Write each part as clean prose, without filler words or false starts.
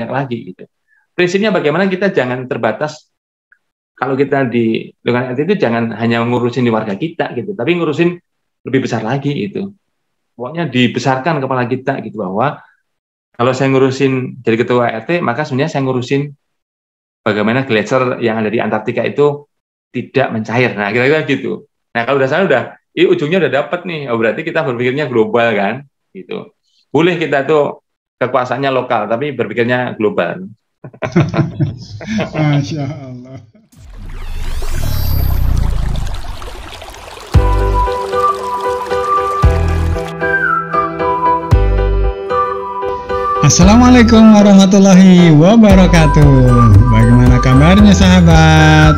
lagi gitu. Prinsipnya bagaimana kita jangan terbatas, kalau kita di lingkungan RT itu jangan hanya ngurusin di warga kita gitu, tapi ngurusin lebih besar lagi itu. Pokoknya dibesarkan kepala kita gitu, bahwa kalau saya ngurusin jadi ketua RT, maka sebenarnya saya ngurusin bagaimana glacier yang ada di Antartika itu tidak mencair. Nah, kira-kira gitu. Nah, kalau udah sana ini ujungnya udah dapat nih. Oh, berarti kita berpikirnya global kan, gitu. Boleh kita tuh kekuasaannya lokal, tapi berpikirnya global. Masya Allah. Assalamualaikum warahmatullahi wabarakatuh. Bagaimana kabarnya sahabat?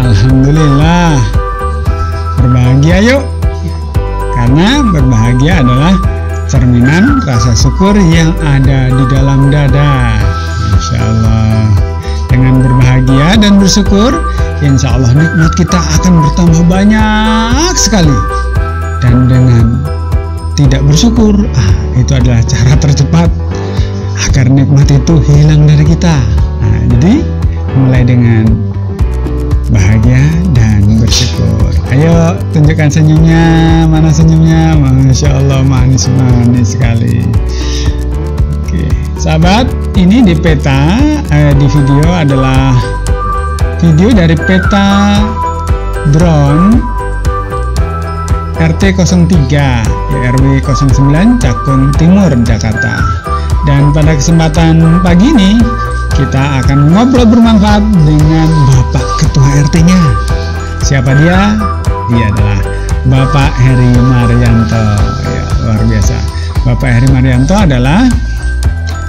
Alhamdulillah. Berbahagia yuk. Karena berbahagia adalah cerminan rasa syukur yang ada di dalam dada. Insya Allah. Dengan berbahagia dan bersyukur, insya Allah nikmat kita akan bertambah banyak sekali. Dan dengan tidak bersyukur, itu adalah cara tercepat agar nikmat itu hilang dari kita. Nah, jadi mulai dengan bahagia dan bersyukur. Ayo tunjukkan senyumnya. Mana senyumnya? Masya Allah, manis-manis sekali. Oke, sahabat, ini di peta di video adalah video dari peta drone RT 03 RW 09 Cakung Timur, Jakarta. Dan pada kesempatan pagi ini kita akan ngobrol bermanfaat dengan Bapak Ketua RT-nya. Siapa dia? Dia adalah Bapak Heri Marianto. Ya, luar biasa. Bapak Heri Marianto adalah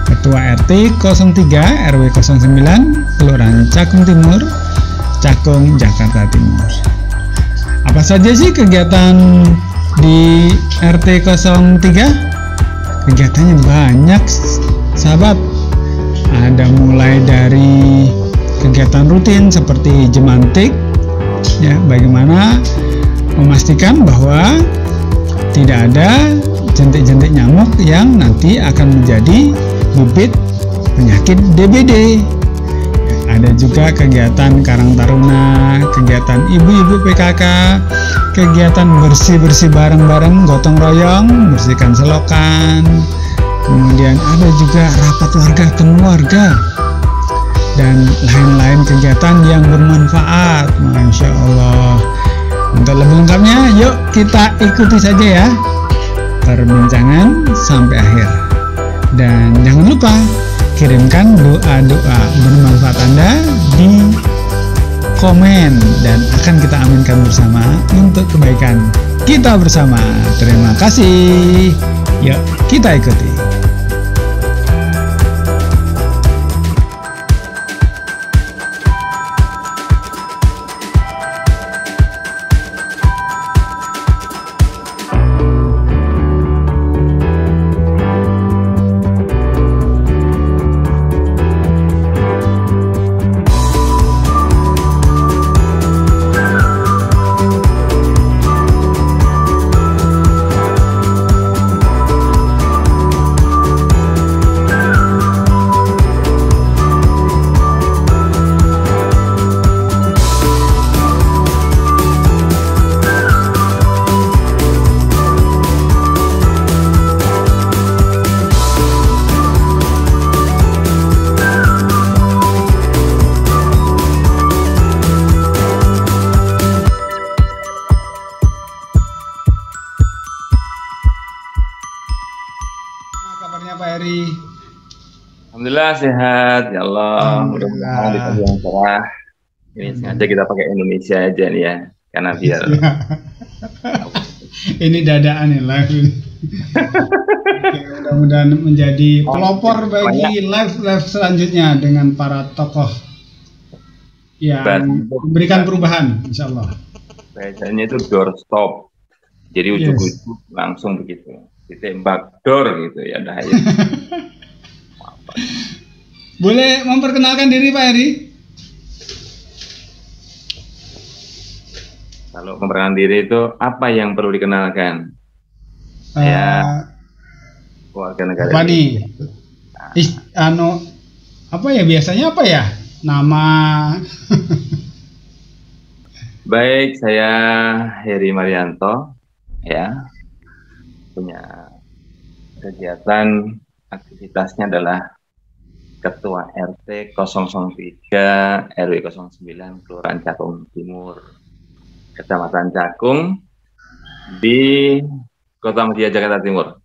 Ketua RT 03 RW 09 Kelurahan Cakung Timur, Cakung, Jakarta Timur. Apa saja sih kegiatan di RT 03? Kegiatannya banyak, sahabat. Ada mulai dari kegiatan rutin seperti jemantik, ya, bagaimana memastikan bahwa tidak ada jentik-jentik nyamuk yang nanti akan menjadi bibit penyakit DBD. Ada juga kegiatan Karang Taruna, kegiatan ibu-ibu PKK, kegiatan bersih-bersih bareng-bareng, gotong royong, bersihkan selokan. Kemudian ada juga rapat warga temu warga dan lain-lain kegiatan yang bermanfaat. Masya Allah. Untuk lebih lengkapnya, yuk kita ikuti saja ya perbincangan sampai akhir. Dan jangan lupa kirimkan doa-doa bermanfaat Anda di komen dan akan kita aminkan bersama untuk kebaikan kita bersama. Terima kasih. Yuk kita ikuti. Alhamdulillah sehat, ya Allah. Mudah-mudahan di pagi yang cerah. Ini sengaja kita pakai Indonesia aja nih ya, karena biar ini dadaan ya live ini. Mudah-mudahan menjadi pelopor bagi live selanjutnya dengan para tokoh yang memberikan perubahan, insya Allah. Biasanya itu doorstop, jadi ujuk-ujuk langsung begitu, ditembak door gitu ya, dah ya. Boleh memperkenalkan diri Pak Heri? Kalau memperkenalkan diri itu apa yang perlu dikenalkan? Ya, warga negara Indonesia. Apa ya biasanya apa ya nama? Baik, saya Heri Marianto, ya, punya kegiatan aktivitasnya adalah Ketua RT 003 RW 09 Kelurahan Cakung Timur, Kecamatan Cakung di Kota Mutia, Jakarta Timur.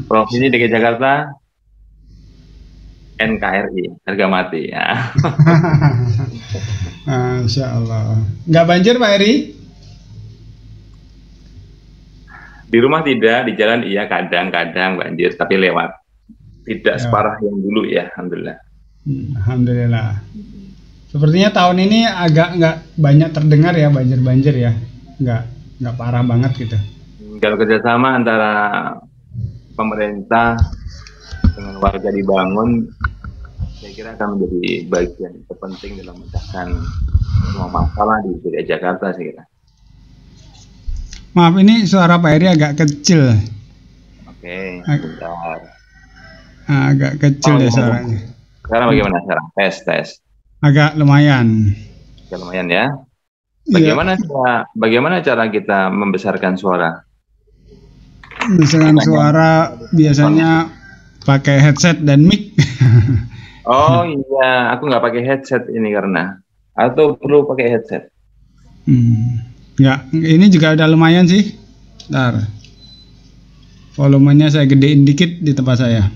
Provinsi DKI Jakarta, NKRI, harga mati ya. Masya Allah. Nggak banjir Pak Eri? Di rumah tidak, di jalan iya kadang-kadang banjir, tapi lewat. Tidak separah yang dulu ya, Alhamdulillah. Alhamdulillah. Sepertinya tahun ini agak nggak banyak terdengar ya banjir-banjir ya, nggak parah banget gitu. Kalau kerjasama antara pemerintah dengan warga dibangun, saya kira akan menjadi bagian terpenting dalam memecahkan semua masalah di DKI Jakarta, saya kira. Maaf, ini suara Pak Eri agak kecil. Oke, bentar. Agak kecil deh suaranya. Sekarang bagaimana sekarang? Tes. Agak lumayan. Agak lumayan ya. Bagaimana cara kita membesarkan suara? Membesarkan suara biasanya pakai headset dan mic. Oh iya, aku nggak pakai headset ini karena. Atau perlu pakai headset? Ya, ini juga udah lumayan sih. Ntar, volumenya saya gedein dikit di tempat saya.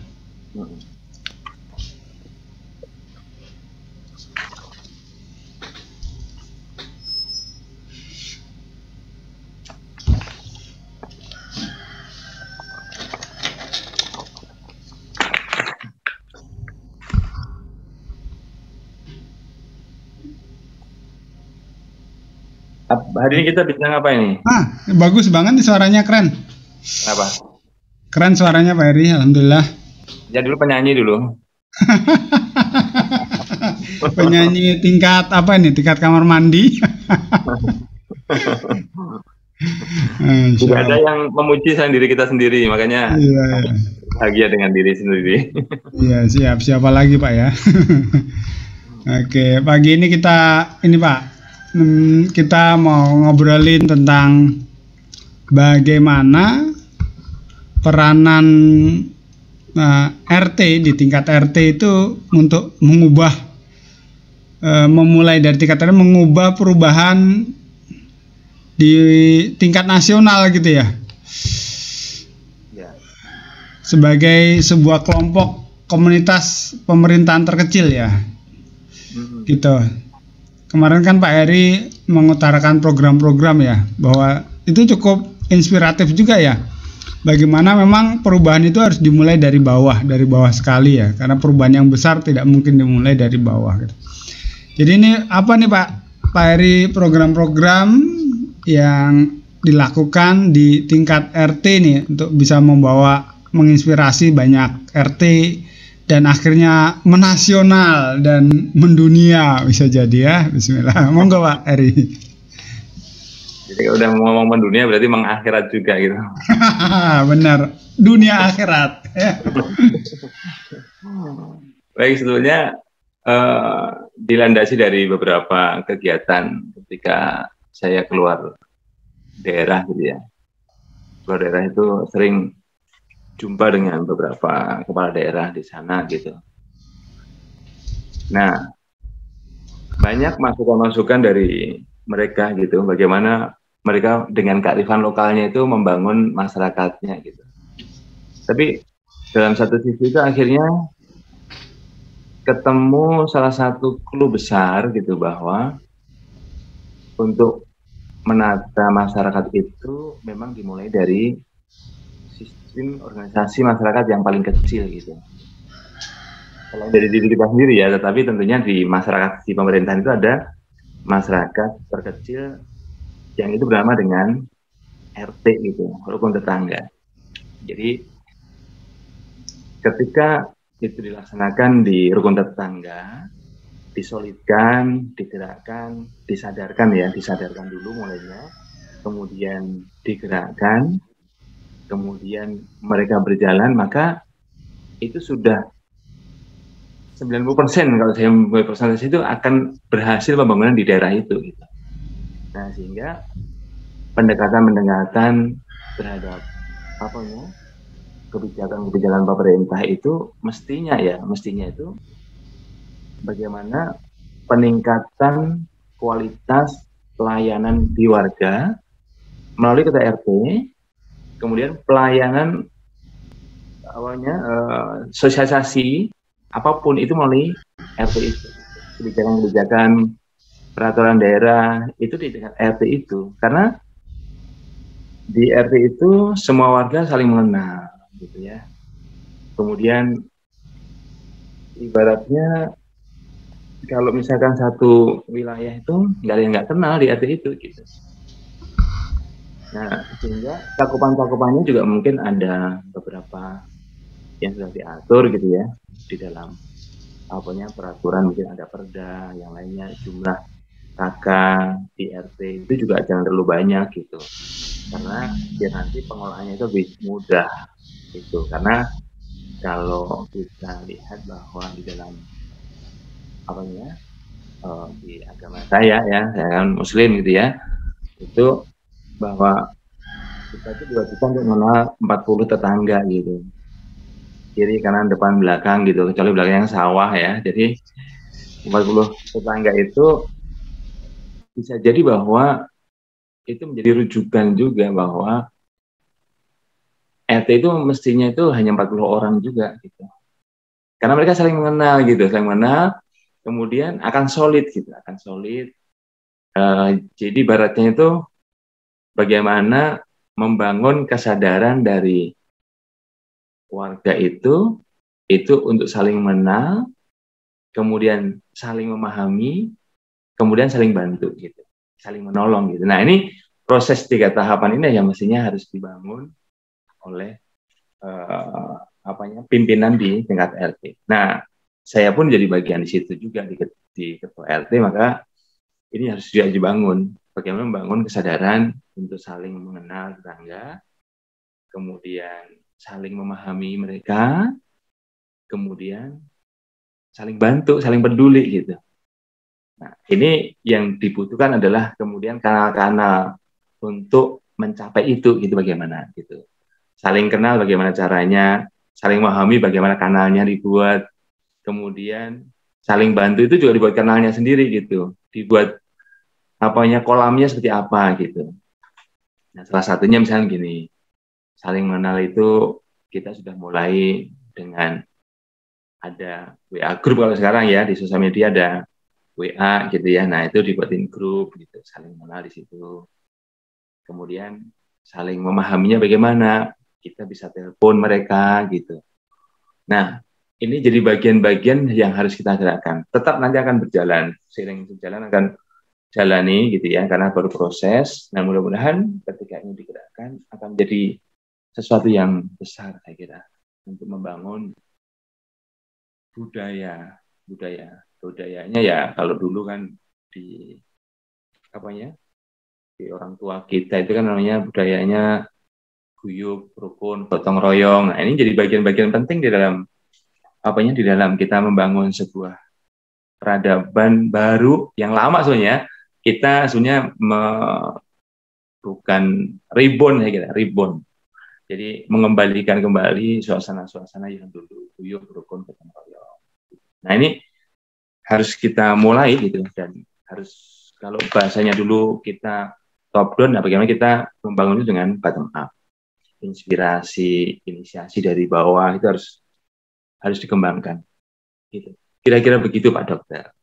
Hari ini kita bicara apa ini? Bagus banget nih suaranya, keren. Kenapa? Keren suaranya Pak Eri, alhamdulillah. Ya dulu penyanyi dulu. Penyanyi tingkat apa ini? Tingkat kamar mandi. Tidak ada yang memuji diri kita sendiri, makanya bahagia dengan diri sendiri. Iya, siap. Siapa lagi Pak ya? Oke, pagi ini kita mau ngobrolin tentang bagaimana peranan RT di tingkat RT itu untuk mengubah, memulai dari tingkat RT mengubah perubahan di tingkat nasional gitu ya. Sebagai sebuah kelompok komunitas pemerintahan terkecil ya. Gitu. Kemarin kan Pak Heri mengutarakan program-program ya, bahwa itu cukup inspiratif juga ya. Bagaimana memang perubahan itu harus dimulai dari bawah sekali ya, karena perubahan yang besar tidak mungkin dimulai dari bawah gitu. Jadi ini apa nih Pak Heri, program-program yang dilakukan di tingkat RT nih untuk bisa menginspirasi banyak RT dan akhirnya menasional dan mendunia bisa jadi ya. Bismillah. Monggo Pak Heri. Jadi udah ngomong mendunia berarti mengakhirat juga gitu. Benar, dunia akhirat. Baik, sebetulnya dilandasi dari beberapa kegiatan ketika saya keluar daerah gitu ya. Keluar daerah itu sering jumpa dengan beberapa kepala daerah di sana gitu. Nah, banyak masukan-masukan dari mereka gitu, bagaimana mereka dengan kearifan lokalnya itu membangun masyarakatnya gitu. Tapi dalam satu sisi itu akhirnya ketemu salah satu clue besar gitu, bahwa untuk menata masyarakat itu memang dimulai dari organisasi masyarakat yang paling kecil gitu. Selain dari diri kita sendiri ya, tetapi tentunya di masyarakat, di pemerintahan itu ada masyarakat terkecil yang itu bernama dengan RT gitu, rukun tetangga. Jadi ketika itu dilaksanakan di rukun tetangga, disolidkan, digerakkan, disadarkan dulu mulainya, kemudian digerakkan, kemudian mereka berjalan, maka itu sudah 90% kalau saya membuat persentase itu akan berhasil pembangunan di daerah itu gitu. Nah, sehingga pendekatan terhadap kebijakan pemerintah itu mestinya itu bagaimana peningkatan kualitas pelayanan di warga melalui ketua RT, kemudian pelayanan sosialisasi apapun itu melalui RT itu, kebijakan peraturan daerah itu di tingkat RT itu, karena di RT itu semua warga saling mengenal gitu ya. Kemudian ibaratnya kalau misalkan satu wilayah itu nggak ada yang nggak kenal di RT itu gitu. Nah, sehingga cakupan-cakupannya juga mungkin ada beberapa yang sudah diatur gitu ya di dalam peraturan, mungkin ada perda, yang lainnya jumlah kakak di RT itu juga jangan terlalu banyak gitu, karena biar nanti pengolahannya itu lebih mudah gitu. Karena kalau kita lihat bahwa di dalam di agama saya kan Muslim gitu ya, itu bahwa kita itu diwajibkan untuk mengenal 40 tetangga gitu, kiri kanan depan belakang gitu, kecuali belakang yang sawah ya. Jadi 40 tetangga itu bisa jadi bahwa itu menjadi rujukan juga bahwa RT itu mestinya itu hanya 40 orang juga gitu, karena mereka saling mengenal gitu, kemudian akan solid gitu, jadi ibaratnya itu bagaimana membangun kesadaran dari warga itu untuk saling mengenal, kemudian saling memahami, kemudian saling bantu gitu, saling menolong gitu. Nah, ini proses 3 tahapan ini yang mestinya harus dibangun oleh pimpinan di tingkat RT. Nah, saya pun jadi bagian di situ juga di ketua RT, maka ini harus juga dibangun. Bagaimana membangun kesadaran untuk saling mengenal tetangga, kemudian saling memahami mereka, kemudian saling bantu, saling peduli gitu. Nah, ini yang dibutuhkan adalah kemudian kanal-kanal untuk mencapai itu gitu, bagaimana gitu. Saling kenal bagaimana caranya, saling memahami bagaimana kanalnya dibuat, kemudian saling bantu itu juga dibuat kanalnya sendiri gitu, dibuat kolamnya seperti apa gitu. Nah, salah satunya misalnya gini, saling mengenal itu kita sudah mulai dengan ada WA grup kalau sekarang ya, di sosial media ada WA gitu ya. Nah, itu dibuatin grup gitu, saling mengenal di situ. Kemudian saling memahaminya bagaimana, kita bisa telepon mereka gitu. Nah, ini jadi bagian-bagian yang harus kita gerakkan. Tetap nanti akan berjalan, seiring berjalan akan jalani gitu ya, karena baru proses. Nah, mudah-mudahan ketika ini digerakkan akan menjadi sesuatu yang besar, saya kira, untuk membangun budayanya ya. Kalau dulu kan di orang tua kita itu kan namanya budayanya guyub, rukun, gotong royong. Nah, ini jadi bagian-bagian penting di dalam di dalam kita membangun sebuah peradaban baru yang lama sebenarnya. Kita sebenarnya bukan reborn ya kita, reborn. Jadi mengembalikan kembali suasana-suasana yang dulu guyub, rukun, gotong royong. Nah, ini harus kita mulai gitu, dan harus, kalau bahasanya dulu kita top down, nah bagaimana kita membangun itu dengan bottom up. Inisiasi dari bawah itu harus dikembangkan. Gitu. Kira-kira begitu Pak Dokter.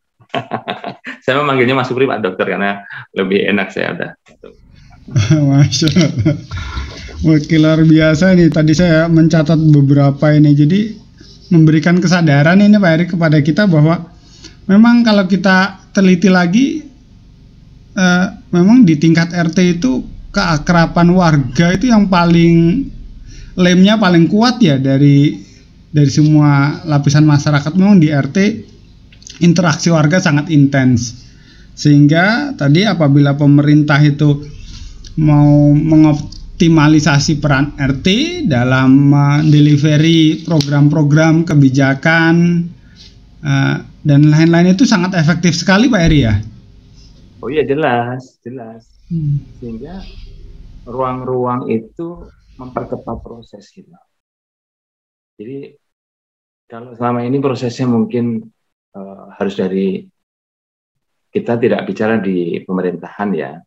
Saya memanggilnya Mas Supri Pak Dokter karena lebih enak saya udah. Masya Allah. Wah, luar biasa nih. Tadi saya mencatat beberapa ini. Jadi memberikan kesadaran ini Pak Erik kepada kita bahwa memang kalau kita teliti lagi, memang di tingkat RT itu keakraban warga itu yang paling lemnya paling kuat ya dari semua lapisan masyarakat. Memang di RT interaksi warga sangat intens, sehingga tadi apabila pemerintah itu mau mengoptimalkan optimalisasi peran RT dalam delivery program-program kebijakan dan lain-lain itu sangat efektif sekali Pak Eri ya. Oh iya, jelas. Sehingga ruang-ruang itu mempercepat proses gitu. Jadi kalau selama ini prosesnya mungkin harus dari, kita tidak bicara di pemerintahan ya,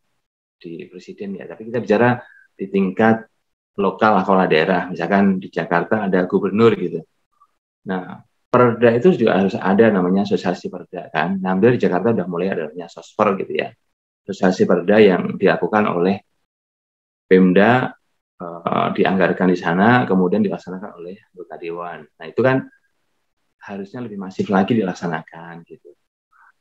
di presiden ya, tapi kita bicara di tingkat lokal, kepala daerah. Misalkan di Jakarta ada gubernur gitu. Nah, perda itu juga harus ada namanya sosialisasi perda kan. Nah, di Jakarta udah mulai ada namanya sosper gitu ya. Sosialisasi perda yang dilakukan oleh Pemda, dianggarkan di sana, kemudian dilaksanakan oleh anggota dewan. Nah, itu kan harusnya lebih masif lagi dilaksanakan gitu.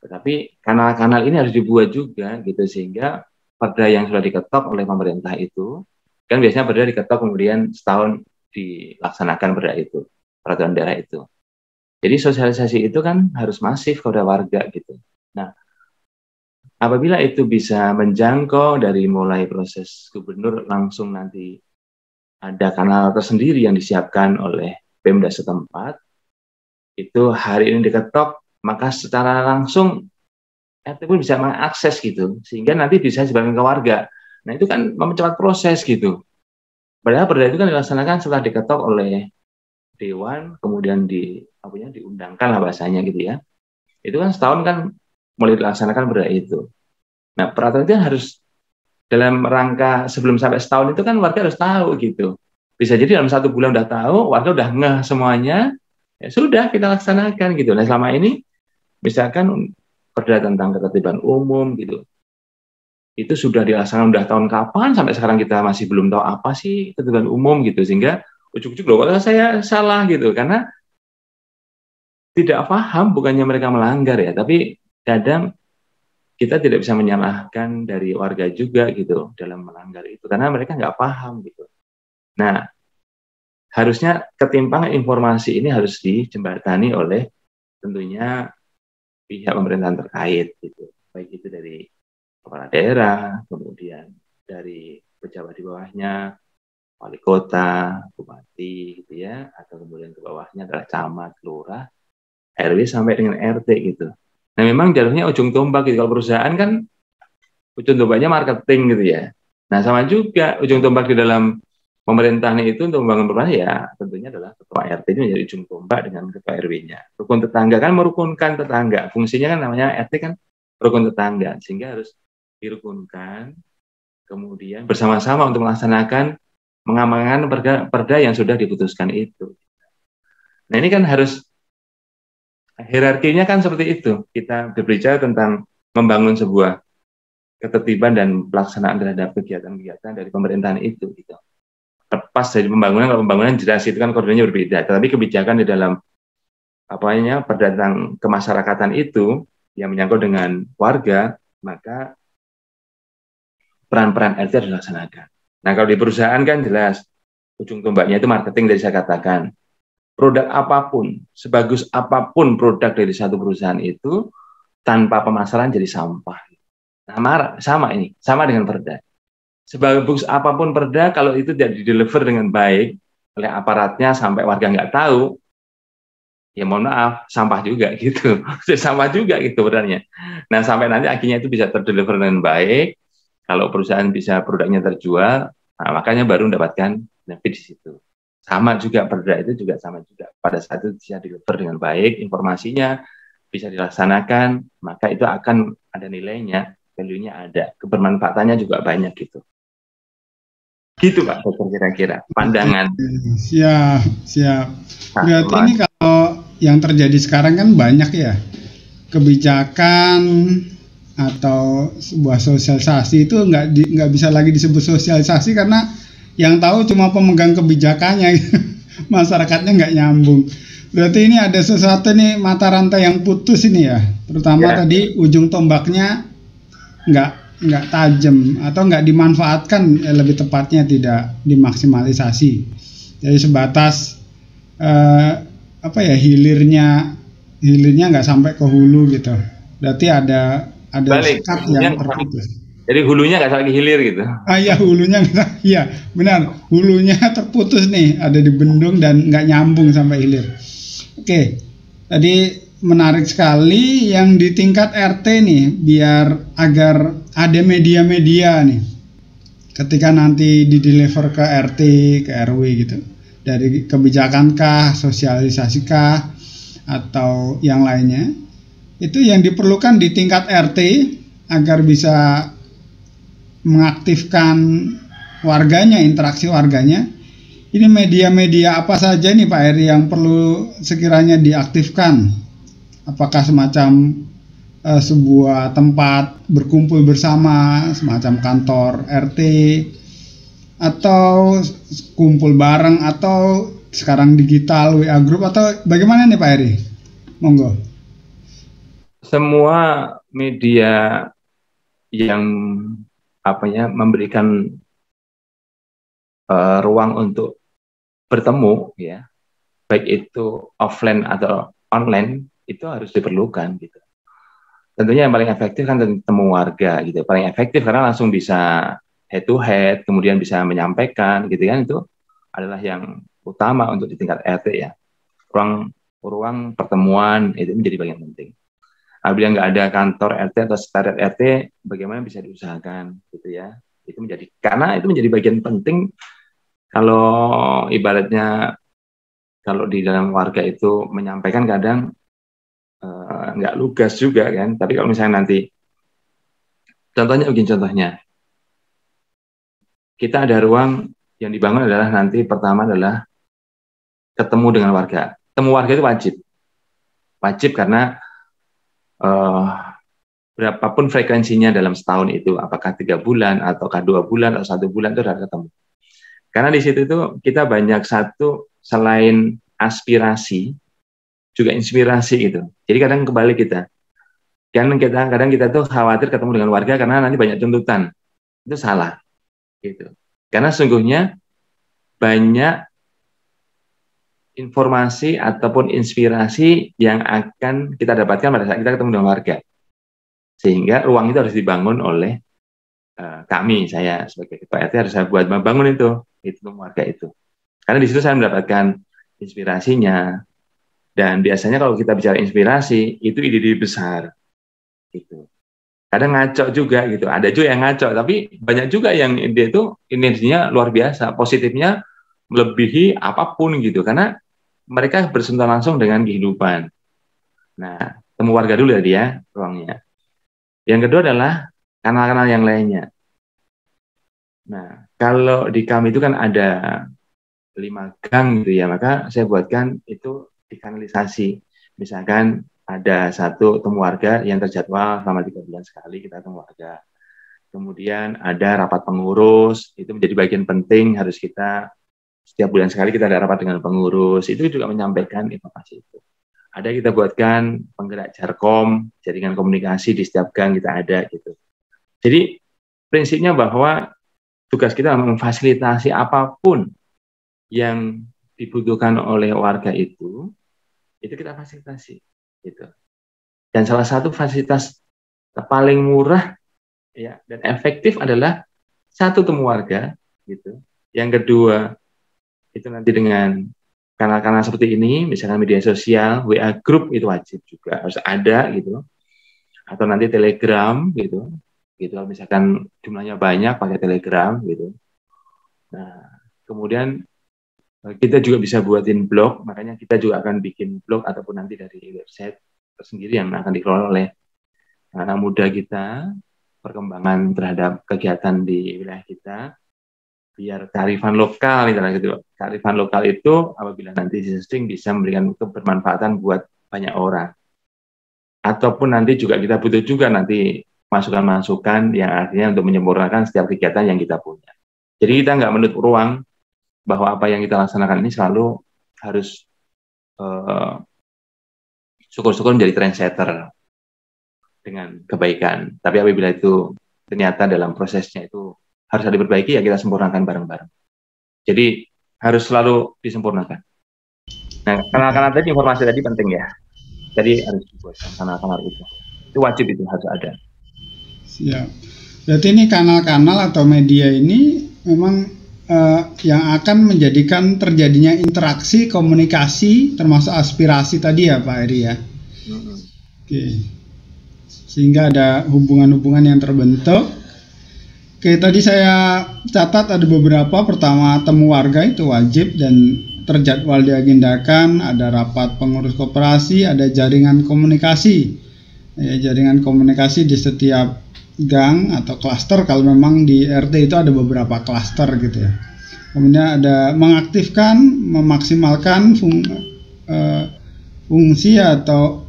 Tetapi kanal-kanal ini harus dibuat juga gitu, sehingga perda yang sudah diketok oleh pemerintah itu, kan biasanya perda diketok kemudian setahun dilaksanakan perda itu, peraturan daerah itu. Jadi sosialisasi itu kan harus masif kepada warga gitu. Nah, apabila itu bisa menjangkau dari mulai proses gubernur langsung nanti ada kanal tersendiri yang disiapkan oleh Pemda setempat, itu hari ini diketok, maka secara langsung RT pun bisa mengakses gitu, sehingga nanti bisa disebarkan ke warga. Nah, itu kan mempercepat proses gitu. Padahal perda itu kan dilaksanakan setelah diketok oleh dewan, kemudian diundangkan lah bahasanya gitu ya. Itu kan setahun kan mulai dilaksanakan perda itu. Nah, peraturan itu harus dalam rangka sebelum sampai setahun itu kan warga harus tahu gitu. Bisa jadi dalam 1 bulan udah tahu, warga udah ngeh semuanya, ya sudah kita laksanakan gitu. Nah, selama ini misalkan perda tentang ketertiban umum gitu, itu sudah dilaksanakan udah tahun kapan, sampai sekarang kita masih belum tahu apa sih ketertiban umum gitu, sehingga ujuk-ujuk loh kalau saya salah gitu, karena tidak paham, bukannya mereka melanggar ya, tapi kadang kita tidak bisa menyalahkan dari warga juga gitu dalam melanggar itu, karena mereka nggak paham gitu. Nah, harusnya ketimpangan informasi ini harus dijembatani oleh tentunya pihak pemerintahan terkait gitu, baik itu dari kepala daerah, kemudian dari pejabat di bawahnya, wali kota, bupati gitu ya, atau kemudian ke bawahnya adalah camat, lurah, RW sampai dengan RT gitu. Nah, memang jalurnya ujung tombak gitu. Kalau perusahaan kan ujung tombaknya marketing gitu ya. Nah, sama juga ujung tombak di dalam pemerintahan itu untuk membangun perumahan ya tentunya adalah ketua RT ini menjadi ujung tombak dengan ketua RW-nya. Rukun tetangga kan merukunkan tetangga. Fungsinya kan namanya RT kan rukun tetangga, sehingga harus dirukunkan, kemudian bersama-sama untuk melaksanakan mengamankan perda yang sudah diputuskan itu. Nah, ini kan harus hierarkinya kan seperti itu. Kita berbicara tentang membangun sebuah ketertiban dan pelaksanaan terhadap kegiatan-kegiatan dari pemerintahan itu gitu. Lepas dari pembangunan, kalau pembangunan jelas itu kan koordinasinya berbeda, tetapi kebijakan di dalam perda tentang kemasyarakatan itu yang menyangkut dengan warga, maka peran-peran RT harus dilaksanakan. Nah, kalau di perusahaan kan jelas ujung tombaknya itu marketing, dari saya katakan. Produk apapun, sebagus apapun produk dari satu perusahaan itu, tanpa pemasaran jadi sampah. Nah, sama dengan perda. Sebagus apapun perda, kalau itu tidak dideliver dengan baik oleh aparatnya sampai warga nggak tahu, ya mohon maaf, sampah juga gitu. Sampah juga gitu sebenarnya. Nah, sampai nanti akhirnya itu bisa terdeliver dengan baik, kalau perusahaan bisa produknya terjual, nah, makanya baru mendapatkan benefit di situ. Sama juga perda itu juga sama juga. Pada saat itu bisa deliver dengan baik, informasinya bisa dilaksanakan, maka itu akan ada nilainya, value-nya ada, kebermanfaatannya juga banyak gitu. Gitu Pak, kira-kira pandangan. Siap. Berarti ini kalau yang terjadi sekarang kan banyak ya kebijakan atau sebuah sosialisasi itu nggak bisa lagi disebut sosialisasi karena yang tahu cuma pemegang kebijakannya, masyarakatnya nggak nyambung. Berarti ini ada sesuatu nih, mata rantai yang putus ini ya, terutama tadi ujung tombaknya nggak tajam atau nggak dimanfaatkan, lebih tepatnya tidak dimaksimalisasi. Jadi sebatas hilirnya nggak sampai ke hulu gitu. Berarti ada sekat yang terputus. Jadi hulunya nggak lagi hilir gitu. Ya hulunya iya benar, hulunya terputus nih, ada di bendung dan nggak nyambung sampai hilir. Oke, tadi menarik sekali yang di tingkat RT nih, biar agar ada media-media nih ketika nanti di-deliver ke RT, ke RW gitu, dari kebijakan kah, sosialisasi kah, atau yang lainnya, itu yang diperlukan di tingkat RT agar bisa mengaktifkan warganya, interaksi warganya. Ini media-media apa saja nih Pak Heri yang perlu sekiranya diaktifkan? Apakah semacam sebuah tempat berkumpul bersama, semacam kantor RT, atau kumpul bareng, atau sekarang digital WA group, atau bagaimana nih Pak Heri? Monggo. Semua media yang memberikan ruang untuk bertemu, ya, baik itu offline atau online, itu harus diperlukan gitu. Tentunya yang paling efektif kan temu warga gitu, paling efektif karena langsung bisa head to head, kemudian bisa menyampaikan gitu kan, itu adalah yang utama untuk di tingkat RT ya. Ruang pertemuan itu menjadi bagian penting. Apabila nggak ada kantor RT atau sekretariat RT, bagaimana bisa diusahakan gitu ya. Karena itu menjadi bagian penting. Kalau ibaratnya kalau di dalam warga itu menyampaikan kadang nggak lugas juga kan. Tapi kalau misalnya nanti contohnya kita ada ruang yang dibangun adalah nanti pertama adalah ketemu dengan warga. Ketemu warga itu wajib karena berapapun frekuensinya dalam setahun itu, apakah 3 bulan ataukah 2 bulan atau 1 bulan, itu harus ketemu. Karena di situ itu kita banyak selain aspirasi juga inspirasi gitu. Jadi kadang kebalik kita. Kadang kita tuh khawatir ketemu dengan warga karena nanti banyak tuntutan. Itu salah gitu. Karena sungguhnya banyak informasi ataupun inspirasi yang akan kita dapatkan pada saat kita ketemu dengan warga. Sehingga ruang itu harus dibangun oleh saya sebagai ketua RT harus saya buat membangun itu warga itu. Karena di situ saya mendapatkan inspirasinya. Dan biasanya kalau kita bicara inspirasi, itu ide-ide besar. Gitu. Kadang ngaco juga gitu. Ada juga yang ngaco, tapi banyak juga yang ide itu energinya luar biasa, positifnya melebihi apapun gitu. Karena mereka bersentuhan langsung dengan kehidupan. Nah, temu warga dulu tadi ya, ruangnya. Yang kedua adalah kanal-kanal yang lainnya. Nah, kalau di kami itu kan ada 5 gang gitu ya, maka saya buatkan itu dikanalisasi. Misalkan ada satu temu warga yang terjadwal selama 3 bulan sekali kita temu warga. Kemudian ada rapat pengurus, itu menjadi bagian penting, harus kita setiap bulan sekali kita ada rapat dengan pengurus, itu juga menyampaikan informasi itu. Ada kita buatkan penggerak jarkom, jaringan komunikasi di setiap gang kita ada gitu. Jadi prinsipnya bahwa tugas kita memfasilitasi apapun yang dibutuhkan oleh warga itu kita fasilitasi gitu. Dan salah satu fasilitas paling murah ya dan efektif adalah satu temu warga gitu. Yang kedua itu nanti dengan kanal-kanal seperti ini, misalnya media sosial, WA group itu wajib juga harus ada gitu, atau nanti Telegram gitu. Kalau misalkan jumlahnya banyak pakai Telegram gitu. Nah, kemudian kita juga bisa buatin blog, makanya kita juga akan bikin blog ataupun nanti dari website tersendiri yang akan dikelola oleh anak muda kita, perkembangan terhadap kegiatan di wilayah kita. Biar kearifan lokal, kearifan lokal itu apabila nanti existing bisa memberikan kebermanfaatan buat banyak orang. Ataupun nanti juga kita butuh juga nanti masukan-masukan yang artinya untuk menyempurnakan setiap kegiatan yang kita punya. Jadi kita nggak menutup ruang bahwa apa yang kita laksanakan ini selalu harus syukur-syukur menjadi trendsetter dengan kebaikan. Tapi apabila itu ternyata dalam prosesnya itu harus ada diperbaiki, ya kita sempurnakan bareng-bareng. Jadi harus selalu disempurnakan. Nah, kanal-kanal tadi, informasi tadi penting ya. Jadi harus dibuatkan kanal-kanal itu. Itu wajib, itu harus ada. Siap. Berarti ini kanal-kanal atau media ini memang yang akan menjadikan terjadinya interaksi, komunikasi, termasuk aspirasi tadi ya Pak Heri ya. Oke. Sehingga ada hubungan-hubungan yang terbentuk. Oke, tadi saya catat ada beberapa. Pertama, temu warga itu wajib dan terjadwal diagendakan, ada rapat pengurus koperasi, ada jaringan komunikasi. Jaringan komunikasi di setiap gang atau klaster, kalau memang di RT itu ada beberapa klaster gitu ya. Kemudian ada mengaktifkan, memaksimalkan fungsi atau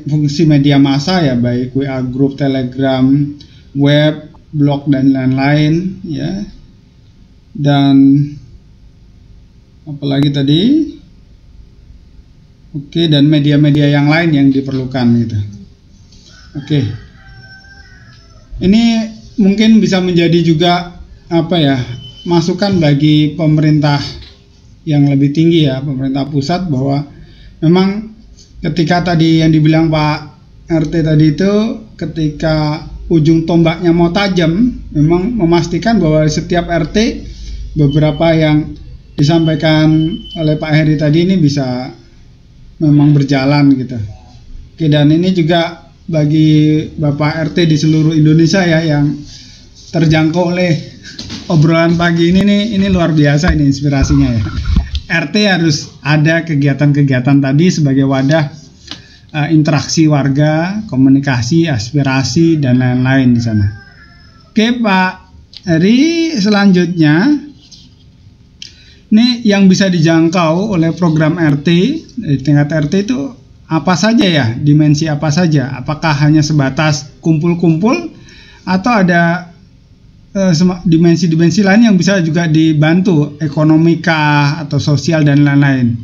fungsi media massa ya, baik WA group, Telegram, web, blog dan lain-lain ya. Dan apalagi tadi, oke, dan media-media yang lain yang diperlukan gitu. Oke. Ini mungkin bisa menjadi juga apa ya, masukan bagi pemerintah yang lebih tinggi ya, pemerintah pusat, bahwa memang ketika tadi yang dibilang Pak RT tadi itu, ketika ujung tombaknya mau tajam, memang memastikan bahwa setiap RT beberapa yang disampaikan oleh Pak Heri tadi ini bisa memang berjalan gitu. Oke, dan ini juga bagi Bapak RT di seluruh Indonesia ya yang terjangkau oleh obrolan pagi ini nih, ini luar biasa ini inspirasinya ya. RT harus ada kegiatan-kegiatan tadi sebagai wadah interaksi warga, komunikasi, aspirasi dan lain-lain di sana. Oke Pak Heri, selanjutnya ini yang bisa dijangkau oleh program RT di tingkat RT itu apa saja ya, dimensi apa saja? Apakah hanya sebatas kumpul-kumpul atau ada dimensi-dimensi lain yang bisa juga dibantu, ekonomika atau sosial dan lain-lain?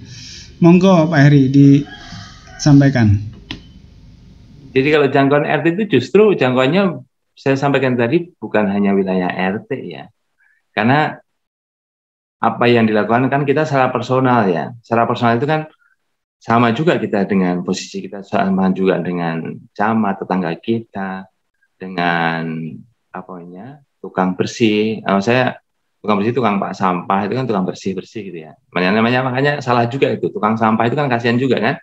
Monggo Pak Heri disampaikan. Jadi kalau jangkauan RT itu justru jangkauannya saya sampaikan tadi bukan hanya wilayah RT ya. Karena apa yang dilakukan kan kita secara personal ya. Secara personal itu kan sama juga kita dengan posisi kita, sama juga dengan camat, tetangga kita, dengan tukang bersih. Saya tukang bersih, tukang pak sampah itu kan tukang bersih gitu ya. Makanya salah juga itu, tukang sampah itu kan kasihan juga kan.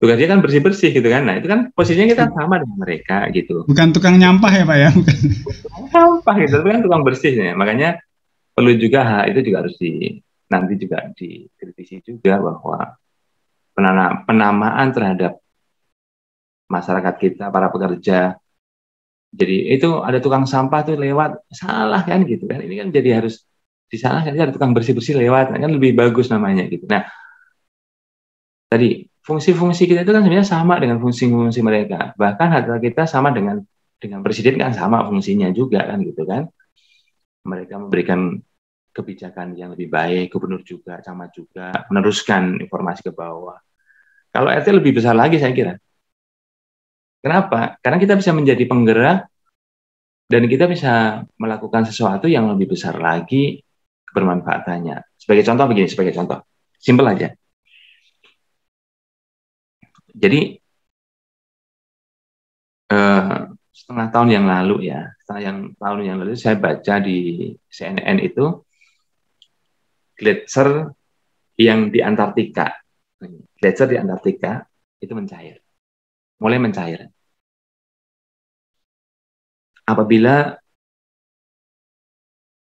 Tugasnya kan bersih gitu kan. Nah itu kan posisinya kita sama dengan mereka gitu. Bukan tukang nyampah ya Pak ya? Bukan. Tukang sampah gitu, tapi kan tukang bersih ya. Makanya perlu juga itu juga harus nanti juga dikritisi juga bahwa penamaan terhadap masyarakat kita, para pekerja. Jadi itu ada tukang sampah tuh lewat, salah kan gitu kan. Ini kan jadi harus disalahkan, ada tukang bersih-bersih lewat, kan lebih bagus namanya gitu. Nah, tadi fungsi-fungsi kita itu kan sebenarnya sama dengan fungsi-fungsi mereka. Bahkan harta kita sama dengan presiden kan sama fungsinya juga kan gitu kan. Mereka memberikan kebijakan yang lebih baik, gubernur juga, camat juga, meneruskan informasi ke bawah. Kalau RT lebih besar lagi saya kira. Kenapa? Karena kita bisa menjadi penggerak dan kita bisa melakukan sesuatu yang lebih besar lagi kebermanfaatannya. Sebagai contoh begini, simpel aja. Jadi setengah tahun yang lalu saya baca di CNN itu gletser yang di Antartika. Gletser di Antartika itu mulai mencair. Apabila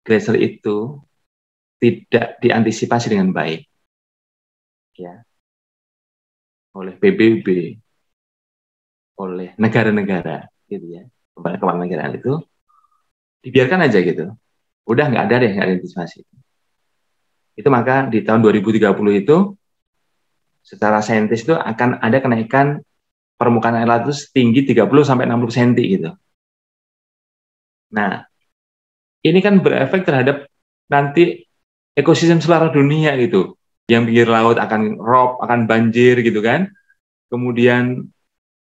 gletser itu tidak diantisipasi dengan baik, ya, oleh PBB, oleh negara-negara, gitu ya, kepala negara itu dibiarkan aja gitu, udah nggak ada antisipasi. Itu maka di tahun 2030 itu secara saintis itu akan ada kenaikan permukaan air laut itu setinggi 30-60 cm gitu. Nah, ini kan berefek terhadap nanti ekosistem seluruh dunia gitu. Yang pinggir laut akan rob, akan banjir gitu kan. Kemudian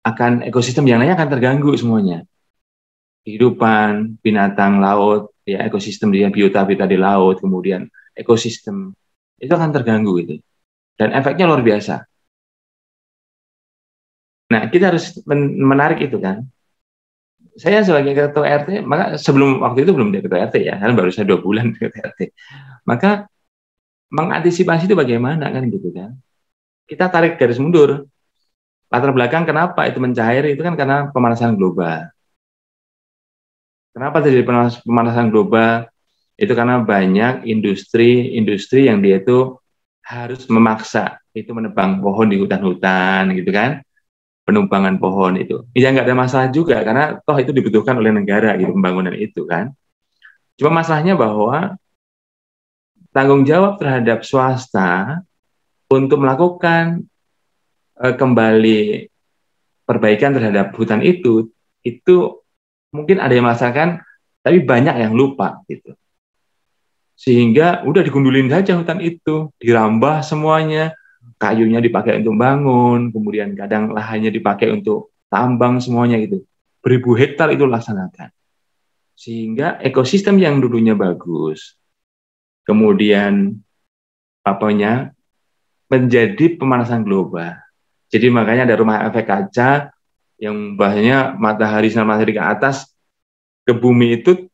akan ekosistem yang lainnya akan terganggu semuanya. Kehidupan binatang laut, ya ekosistem dia, biota di laut, kemudian ekosistem itu akan terganggu gitu. Dan efeknya luar biasa. Nah, kita harus menarik itu kan. saya sebagai ketua RT, maka sebelum waktu itu belum jadi ketua RT ya, kan baru saya 2 bulan ketua RT. Maka mengantisipasi itu bagaimana kan gitu kan? Kita tarik garis mundur. Latar belakang kenapa itu mencair itu kan karena pemanasan global. Kenapa terjadi pemanasan global? Itu karena banyak industri yang dia itu harus memaksa itu menebang pohon di hutan-hutan gitu kan, penumpangan pohon itu. Ya nggak ada masalah juga karena toh itu dibutuhkan oleh negara gitu pembangunan itu kan. Cuma masalahnya bahwa tanggung jawab terhadap swasta untuk melakukan kembali perbaikan terhadap hutan itu mungkin ada yang merasakan, tapi banyak yang lupa gitu. Sehingga udah digundulin saja hutan itu, dirambah semuanya, kayunya dipakai untuk bangun, kemudian kadang lahannya dipakai untuk tambang semuanya gitu. Beribu hektar itu laksanakan. Sehingga ekosistem yang dulunya bagus, kemudian menjadi pemanasan global. Jadi makanya ada rumah efek kaca yang bahasanya sinar matahari ke atas ke bumi itu,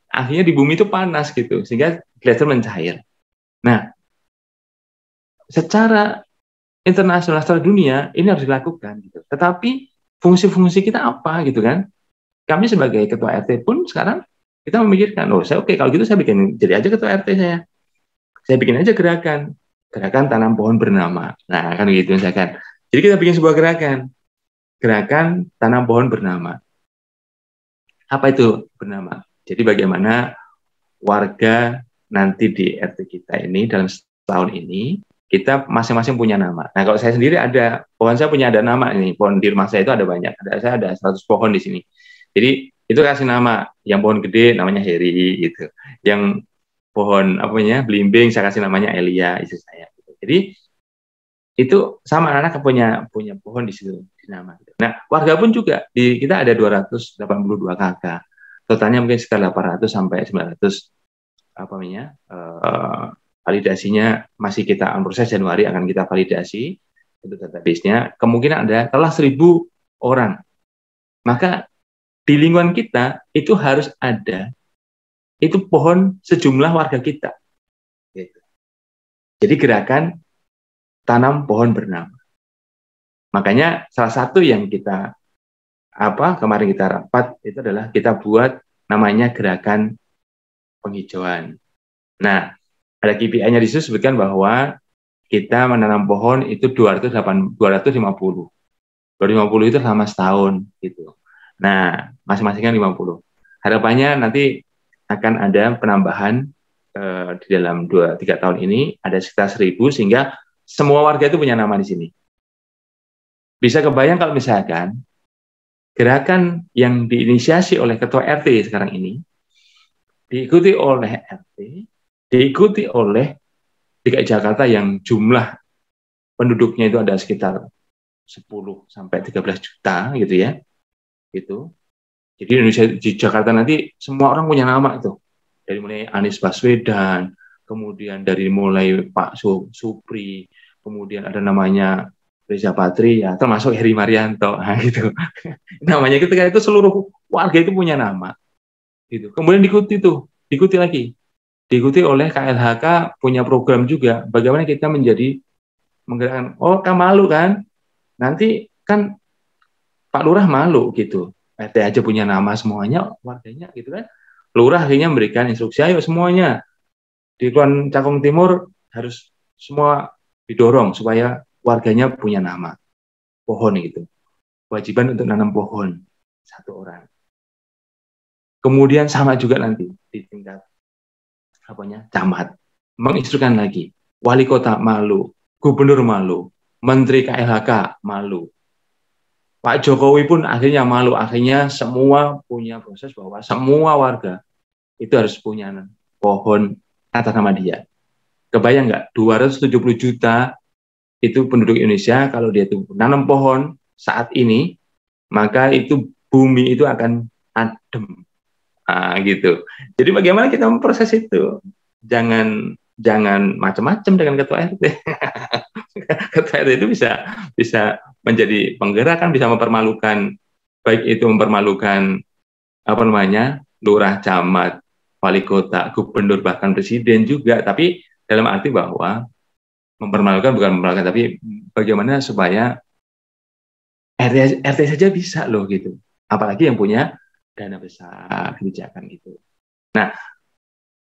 akhirnya di bumi itu panas gitu, sehingga glacier mencair. Nah, secara internasional, secara dunia ini harus dilakukan gitu. Tetapi fungsi-fungsi kita apa gitu kan? Kami sebagai ketua RT pun sekarang kita memikirkan, saya oke, kalau gitu saya bikin jadi aja ketua RT saya. Saya bikin aja gerakan tanam pohon bernama. Nah, kan gitu misalkan. Jadi kita bikin sebuah gerakan tanam pohon bernama. Apa itu bernama? Jadi bagaimana warga nanti di RT kita ini dalam setahun ini kita masing-masing punya nama. Nah, kalau saya sendiri ada pohon, saya punya ada nama ini. Pohon di rumah saya itu ada banyak. Saya ada 100 pohon di sini. Jadi itu kasih nama. Yang pohon gede namanya Heri gitu. Yang pohon belimbing saya kasih namanya Elia, istri saya. Jadi itu sama anak punya pohon di situ di nama. Nah, warga pun juga kita ada 282 kakak. Totalnya mungkin sekitar 800 sampai 900 validasinya masih kita on proses, Januari akan kita validasi untuk database-nya. Kemungkinan ada telah 1.000 orang. Maka di lingkungan kita itu harus ada itu pohon sejumlah warga kita. Gitu. Jadi gerakan tanam pohon bernama. Makanya salah satu yang kita kemarin kita rapat itu adalah kita buat namanya gerakan penghijauan. Nah, ada KPI-nya di situ sebutkan bahwa kita menanam pohon itu 250 itu selama setahun gitu. Nah, masing-masing kan 50. Harapannya nanti akan ada penambahan di dalam 2-3 tahun ini ada sekitar 1.000 sehingga semua warga itu punya nama di sini. Bisa kebayang kalau misalkan gerakan yang diinisiasi oleh ketua RT sekarang ini diikuti oleh RT, diikuti oleh DKI Jakarta yang jumlah penduduknya itu ada sekitar 10 sampai 13 juta gitu ya. Gitu. Jadi Indonesia di Jakarta nanti semua orang punya nama itu. Dari mulai Anies Baswedan, kemudian dari mulai Pak Supri, kemudian ada namanya Reza Patria, termasuk Heri Marianto, gitu. Namanya ketika itu seluruh warga itu punya nama. Gitu. Kemudian diikuti lagi. Diikuti oleh KLHK punya program juga. Bagaimana kita menggerakkan, kan malu kan? Nanti kan Pak Lurah malu gitu. RT aja punya nama semuanya, warganya gitu kan. Lurah akhirnya memberikan instruksi, ayo semuanya di Kelurahan Cakung Timur harus semua didorong supaya warganya punya nama pohon gitu. Kewajiban untuk nanam pohon 1 orang. Kemudian sama juga nanti di tingkat camat menginstruksikan lagi, wali kota malu, gubernur malu, menteri KLHK malu. Pak Jokowi pun akhirnya malu, akhirnya semua punya proses bahwa semua warga itu harus punya pohon atas nama dia. Kebayang nggak? 270 juta itu penduduk Indonesia, kalau dia itu nanam pohon saat ini, maka itu bumi itu akan adem. Gitu. Jadi bagaimana kita memproses itu? Jangan macam-macam dengan ketua RT. Ketua RT itu bisa menjadi penggerak, kan bisa mempermalukan baik itu mempermalukan apa namanya lurah, camat, wali kota, gubernur, bahkan presiden juga. Tapi dalam arti bahwa mempermalukan bukan mempermalukan, tapi bagaimana supaya RT saja bisa loh gitu. Apalagi yang punya dana besar, kebijakan gitu. Nah,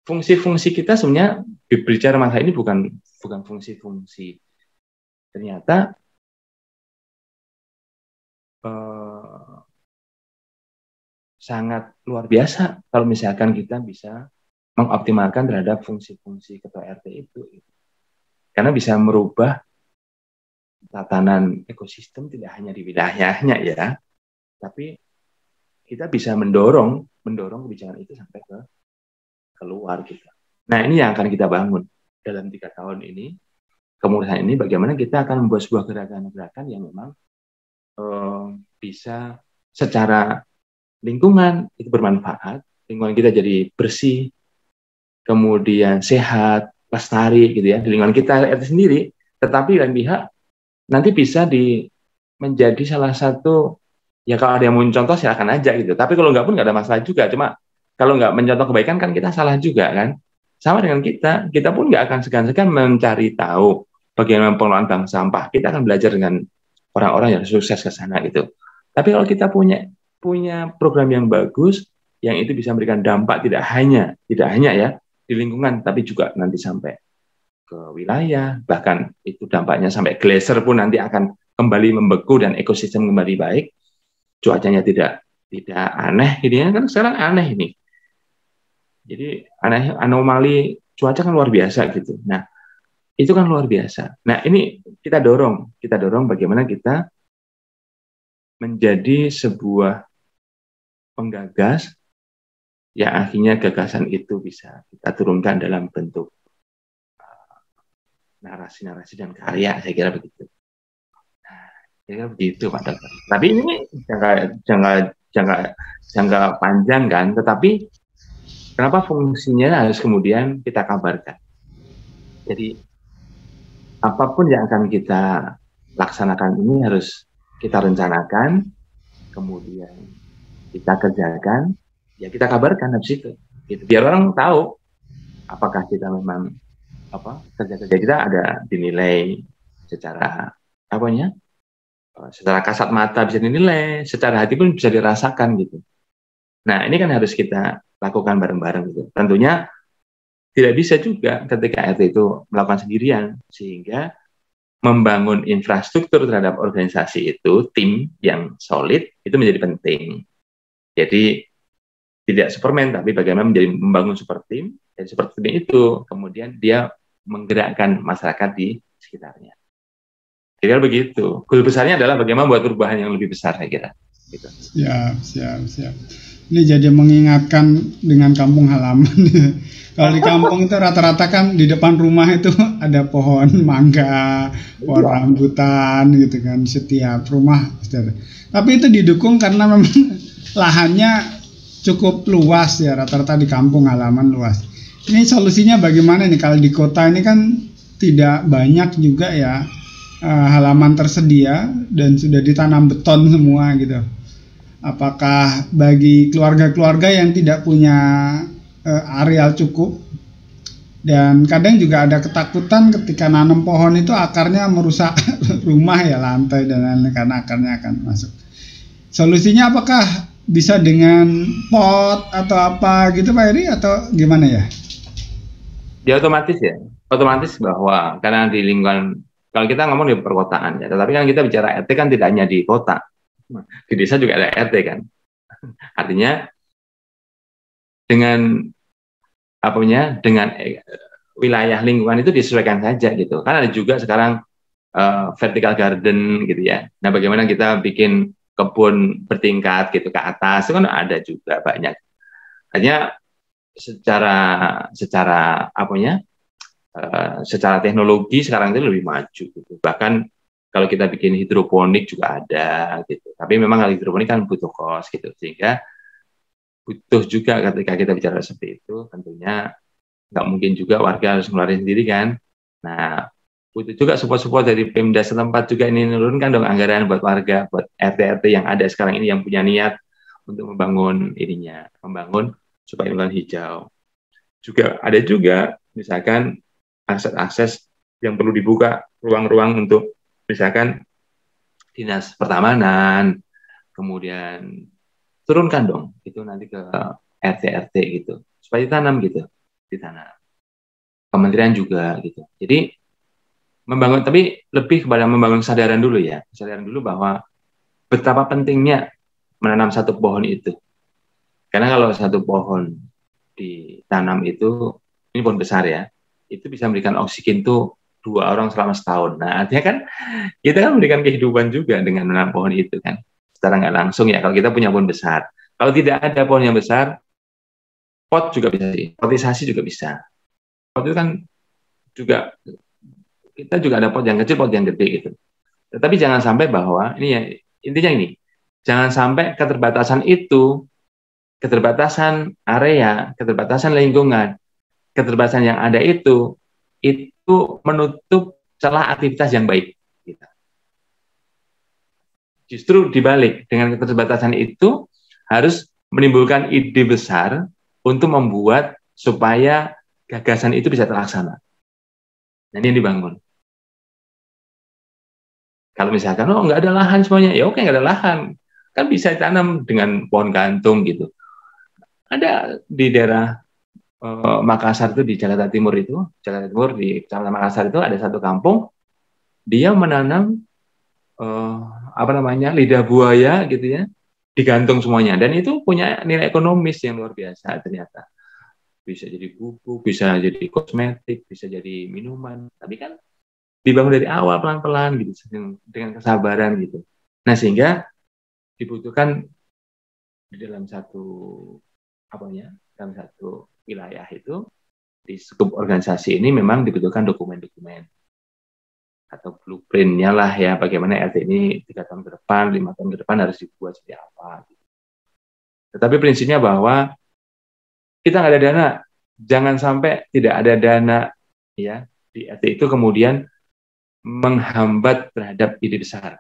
fungsi-fungsi kita sebenarnya berbicara masa ini bukan fungsi-fungsi. Ternyata sangat luar biasa kalau misalkan kita bisa mengoptimalkan terhadap fungsi-fungsi ketua RT itu. Karena bisa merubah tatanan ekosistem tidak hanya di wilayahnya ya, tapi kita bisa mendorong kebijakan itu sampai ke keluar gitu. Nah, ini yang akan kita bangun dalam 3 tahun ini. Kemudian ini bagaimana kita akan membuat sebuah gerakan-gerakan yang memang bisa secara lingkungan itu bermanfaat, lingkungan kita jadi bersih, kemudian sehat, lestari gitu ya, di lingkungan kita RT sendiri, tetapi lain pihak nanti bisa menjadi salah satu, ya kalau ada yang mau contoh silakan aja gitu, tapi kalau nggak pun nggak ada masalah juga, cuma kalau nggak mencontoh kebaikan kan kita salah juga kan, sama dengan kita pun nggak akan segan-segan mencari tahu bagaimana pengelolaan bank sampah, kita akan belajar dengan orang-orang yang sukses ke sana gitu. Tapi kalau kita punya program yang bagus, yang itu bisa memberikan dampak tidak hanya ya di lingkungan, tapi juga nanti sampai ke wilayah, bahkan itu dampaknya sampai glacier pun nanti akan kembali membeku dan ekosistem kembali baik, cuacanya tidak aneh, ini kan sekarang aneh ini. Jadi aneh, anomali cuaca kan luar biasa gitu. Nah, itu kan luar biasa. Nah, ini kita dorong bagaimana kita menjadi sebuah penggagas yang akhirnya gagasan itu bisa kita turunkan dalam bentuk narasi-narasi dan karya, saya kira begitu. Nah, saya kira begitu Pak Dokter. Tapi ini jangka panjang kan, tetapi kenapa fungsinya harus kemudian kita kabarkan. Jadi apapun yang akan kita laksanakan ini harus kita rencanakan, kemudian kita kerjakan, ya kita kabarkan habis itu. Gitu. Biar orang tahu apakah kita memang kerja-kerja kita ada dinilai secara secara kasat mata bisa dinilai, secara hati pun bisa dirasakan gitu. Nah, ini kan harus kita lakukan bareng-bareng gitu. Tentunya tidak bisa juga ketika RT itu melakukan sendirian, sehingga membangun infrastruktur terhadap organisasi itu, tim yang solid, itu menjadi penting. Jadi, tidak Superman, tapi bagaimana membangun super tim, dan super tim itu, kemudian dia menggerakkan masyarakat di sekitarnya. Kira begitu. Goal besarnya adalah bagaimana membuat perubahan yang lebih besar, saya kira. Gitu. Siap. Ini jadi mengingatkan dengan kampung halaman. Kalau di kampung itu rata-rata kan di depan rumah itu ada pohon mangga, pohon rambutan gitu kan setiap rumah. Tapi itu didukung karena memang lahannya cukup luas ya, rata-rata di kampung halaman luas. Ini solusinya bagaimana nih kalau di kota ini kan tidak banyak juga ya halaman tersedia dan sudah ditanam beton semua gitu. Apakah bagi keluarga-keluarga yang tidak punya areal cukup, dan kadang juga ada ketakutan ketika nanam pohon itu akarnya merusak rumah ya, lantai dan lain-lain karena akarnya akan masuk. Solusinya apakah bisa dengan pot atau apa gitu Pak Eri atau gimana ya? Ya otomatis bahwa karena di lingkungan, kalau kita ngomong di perkotaan ya, tetapi kan kita bicara RT kan tidak hanya di kota, di desa juga ada RT kan. Artinya dengan wilayah lingkungan itu disesuaikan saja gitu. Kan ada juga sekarang vertical garden gitu ya. Nah, bagaimana kita bikin kebun bertingkat gitu ke atas, itu kan ada juga banyak. Artinya secara teknologi sekarang itu lebih maju gitu. Bahkan kalau kita bikin hidroponik juga ada gitu. Tapi memang kalau hidroponik kan butuh kos gitu, sehingga butuh juga ketika kita bicara seperti itu, tentunya nggak mungkin juga warga harus ngeluarin sendiri kan. Nah, butuh juga support-support dari Pemda setempat juga ini menurunkan dong anggaran buat warga, buat RT-RT yang ada sekarang ini yang punya niat untuk membangun ininya, membangun supaya lingkungan hijau. Juga ada juga misalkan akses-akses yang perlu dibuka ruang-ruang untuk misalkan dinas pertamanan, kemudian turunkan dong itu nanti ke RT-RT gitu supaya ditanam gitu, ditanam. Kementerian juga gitu. Jadi membangun, tapi lebih kepada membangun kesadaran dulu ya, kesadaran dulu bahwa betapa pentingnya menanam satu pohon itu. Karena kalau satu pohon ditanam itu, ini pohon besar ya, itu bisa memberikan oksigen tuh 2 orang selama setahun. Nah, artinya kan kita kan memberikan kehidupan juga dengan menanam pohon itu kan, secara nggak langsung ya. Kalau kita punya pohon besar, kalau tidak ada pohon yang besar, pot juga bisa, potisasi juga bisa. Pot itu kan juga kita juga ada pot yang kecil, pot yang gede gitu. Tetapi jangan sampai bahwa ini ya, intinya ini, jangan sampai keterbatasan itu, keterbatasan area, keterbatasan lingkungan, keterbatasan yang ada itu menutup celah aktivitas yang baik. Justru dibalik, dengan keterbatasan itu harus menimbulkan ide besar untuk membuat supaya gagasan itu bisa terlaksana. Nah, ini yang dibangun. Kalau misalkan, oh nggak ada lahan semuanya, ya oke nggak ada lahan. Kan bisa ditanam dengan pohon gantung gitu. Ada di daerah Makassar itu, di Jakarta Timur itu, Jakarta Timur di Kecamatan Makassar itu ada satu kampung, dia menanam apa namanya, lidah buaya gitu ya, digantung semuanya. Dan itu punya nilai ekonomis yang luar biasa ternyata. Bisa jadi bubuk, bisa jadi kosmetik, bisa jadi minuman. Tapi kan dibangun dari awal pelan-pelan gitu dengan kesabaran gitu. Nah, sehingga dibutuhkan di dalam dalam satu wilayah itu, di skup organisasi ini memang dibutuhkan dokumen-dokumen atau blueprint-nya lah ya, bagaimana RT ini 3 tahun ke depan, 5 tahun ke depan harus dibuat seperti apa. Tetapi prinsipnya bahwa kita nggak ada dana, jangan sampai tidak ada dana ya di RT itu kemudian menghambat terhadap ide besar.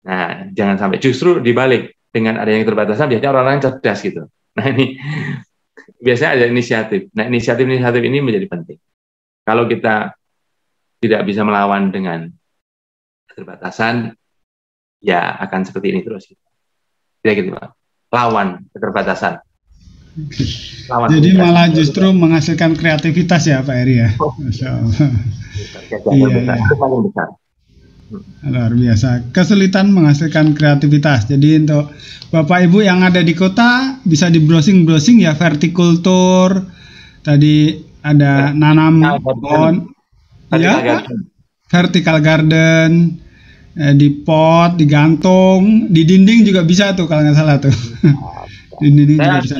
Nah, jangan sampai, justru dibalik, dengan adanya keterbatasan biasanya orang-orang cerdas gitu. Nah, ini biasanya ada inisiatif. Nah, inisiatif-inisiatif ini menjadi penting. Kalau kita tidak bisa melawan dengan keterbatasan, ya akan seperti ini terus. Kira gitu, Pak. Lawan keterbatasan. Lawan. Jadi malah justru menghasilkan kreativitas ya, Pak Eri ya. Masya Allah. Iya. Besar. Luar biasa. Kesulitan menghasilkan kreativitas. Jadi untuk Bapak Ibu yang ada di kota bisa di browsing ya, vertikultur. Tadi ada nanam pohon, ya, vertical garden, di pot, digantung, di dinding juga bisa tuh kalau nggak salah tuh. Di dinding juga bisa.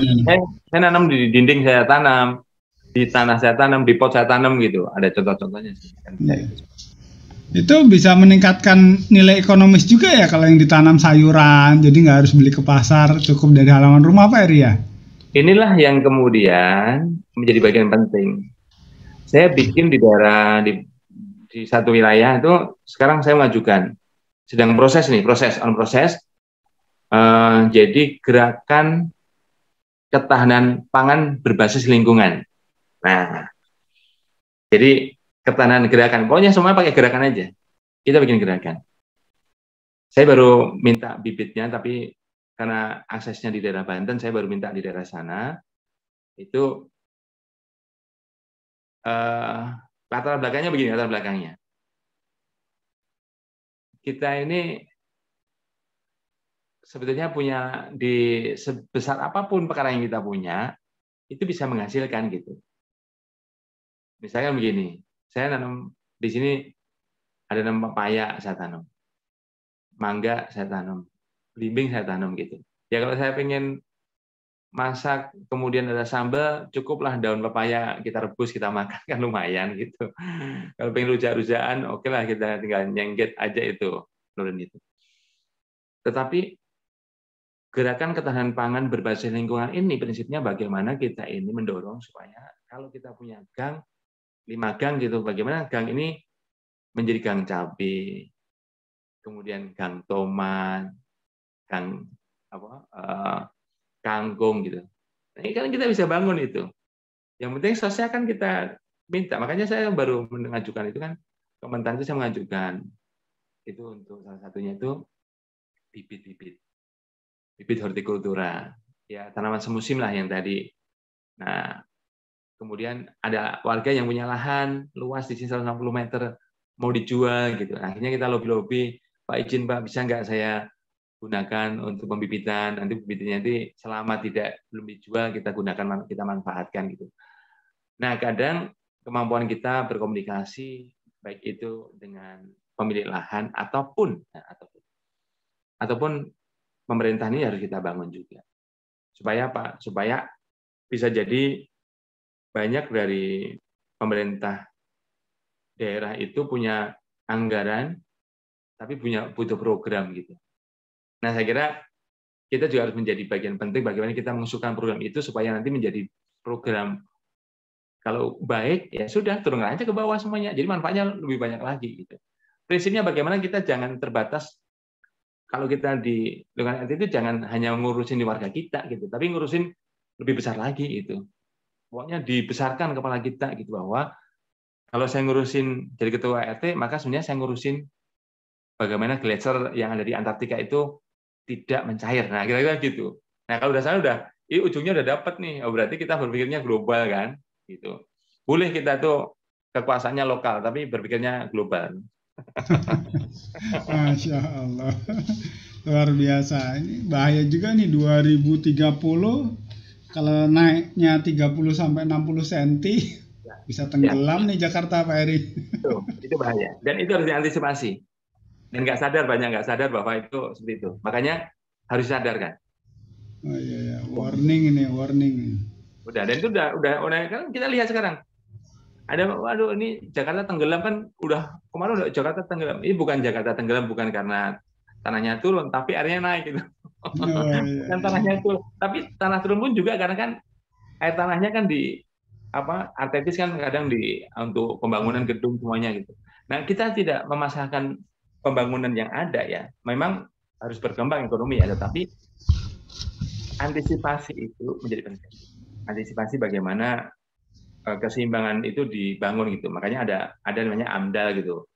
Saya nanam di dinding, saya tanam di tanah, saya tanam di pot, saya tanam gitu. Ada contoh-contohnya sih. Ya. Itu bisa meningkatkan nilai ekonomis juga ya kalau yang ditanam sayuran, jadi nggak harus beli ke pasar, cukup dari halaman rumah, Pak Eri ya? Inilah yang kemudian menjadi bagian penting. Saya bikin di daerah di satu wilayah itu, sekarang saya mengajukan, sedang proses nih, proses. Jadi gerakan ketahanan pangan berbasis lingkungan. Nah, jadi ketahanan gerakan, pokoknya semua pakai gerakan aja. Kita bikin gerakan. Saya baru minta bibitnya, tapi karena aksesnya di daerah Banten, saya baru minta di daerah sana. Itu latar belakangnya begini, latar belakangnya. Kita ini sebetulnya punya, di sebesar apapun perkara yang kita punya, itu bisa menghasilkan gitu. Misalnya begini, saya nanam di sini, ada nanam pepaya saya tanam, mangga saya tanam, belimbing saya tanam gitu. Ya kalau saya pengen masak, kemudian ada sambal, cukuplah daun pepaya kita rebus, kita makan kan lumayan gitu. Kalau pengen rujak-rujakan, oke lah kita tinggal nyengget aja itu, nurun itu. Tetapi gerakan ketahanan pangan berbasis lingkungan ini prinsipnya bagaimana kita ini mendorong supaya kalau kita punya gang, 5 gang gitu. Bagaimana gang ini menjadi gang cabai, kemudian gang tomat, gang kangkung gitu. Nah, ini kan kita bisa bangun itu. Yang penting sosnya kan kita minta. Makanya saya baru mengajukan itu kan, Kementan itu saya mengajukan itu untuk salah satunya itu bibit hortikultura, ya tanaman semusim lah yang tadi. Nah, kemudian ada warga yang punya lahan luas di sini 160 meter mau dijual gitu. Akhirnya kita lobby, Pak izin Pak, bisa nggak saya gunakan untuk pembibitan, nanti bibitnya nanti selama belum dijual kita gunakan, kita manfaatkan gitu. Nah, kadang kemampuan kita berkomunikasi baik itu dengan pemilik lahan ataupun pemerintah ini harus kita bangun juga. Supaya apa? Supaya bisa jadi banyak dari pemerintah daerah itu punya anggaran tapi butuh program gitu. Nah, saya kira kita juga harus menjadi bagian penting bagaimana kita mengusulkan program itu supaya nanti menjadi program. Kalau baik, ya sudah, turun aja ke bawah semuanya. Jadi manfaatnya lebih banyak lagi. Gitu. Prinsipnya bagaimana kita jangan terbatas, kalau kita di lingkungan RT itu jangan hanya ngurusin di warga kita, gitu, tapi ngurusin lebih besar lagi. Gitu. Pokoknya dibesarkan kepala kita, gitu, bahwa kalau saya ngurusin jadi ketua RT, maka sebenarnya saya ngurusin bagaimana glacier yang ada di Antartika itu tidak mencair. Nah, kira-kira gitu. Nah, kalau udah sana ini ujungnya udah dapat nih. Oh, berarti kita berpikirnya global kan? Gitu. Boleh kita tuh kekuasaannya lokal tapi berpikirnya global. Masya Allah, luar biasa. Ini bahaya juga nih 2030 kalau naiknya 30 sampai 60 cm bisa tenggelam nih Jakarta, Pak Eri. Itu bahaya dan itu harus diantisipasi. Dan banyak nggak sadar bahwa itu seperti itu. Makanya harus sadarkan. Oh iya, warning ini, warning. Udah, dan itu udah kan kita lihat sekarang. Waduh, ini Jakarta tenggelam kan kemarin udah Jakarta tenggelam. Ini bukan Jakarta tenggelam bukan karena tanahnya turun, tapi airnya naik gitu. Bukan tanahnya turun, tapi tanah turun pun juga karena kan air tanahnya kan artetis kan kadang untuk pembangunan gedung semuanya gitu. Nah, kita tidak memasakkan pembangunan yang ada ya. Memang harus berkembang ekonomi ya, tetapi antisipasi itu menjadi penting. Antisipasi bagaimana keseimbangan itu dibangun gitu. Makanya ada namanya AMDAL gitu.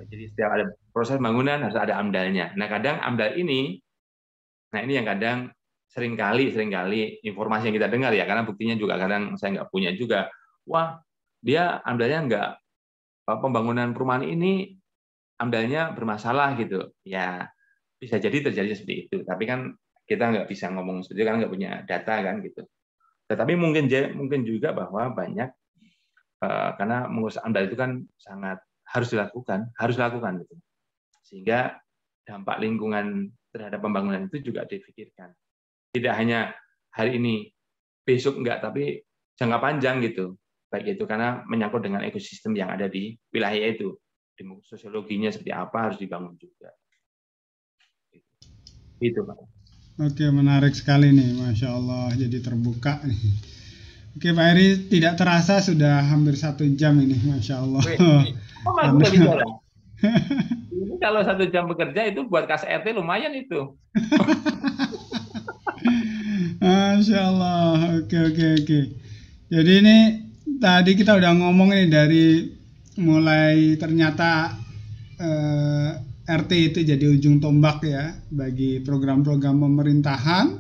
Jadi setiap ada proses bangunan harus ada AMDAL-nya. Nah, kadang AMDAL ini yang kadang seringkali informasi yang kita dengar ya, karena buktinya juga kadang saya nggak punya juga. Wah, dia AMDAL-nya nggak, pembangunan perumahan ini AMDAL-nya bermasalah gitu. Ya, bisa jadi terjadi seperti itu. Tapi kan kita nggak bisa ngomong seperti itu karena nggak punya data kan gitu. Tetapi mungkin juga bahwa banyak karena mengurus AMDAL itu kan sangat harus dilakukan gitu. Sehingga dampak lingkungan terhadap pembangunan itu juga difikirkan. Tidak hanya hari ini, besok enggak, tapi jangka panjang gitu. Baik itu karena menyangkut dengan ekosistem yang ada di wilayah itu. Sosiologinya seperti apa harus dibangun juga. Itu Pak. Oke, menarik sekali nih, Masya Allah, jadi terbuka nih. Oke, Pak Eri, tidak terasa sudah hampir 1 jam ini, Masya Allah. Ini kalau 1 jam bekerja itu buat kas RT lumayan itu. Masya Allah, oke. Jadi ini tadi kita udah ngomong nih dari mulai ternyata RT itu jadi ujung tombak ya bagi program-program pemerintahan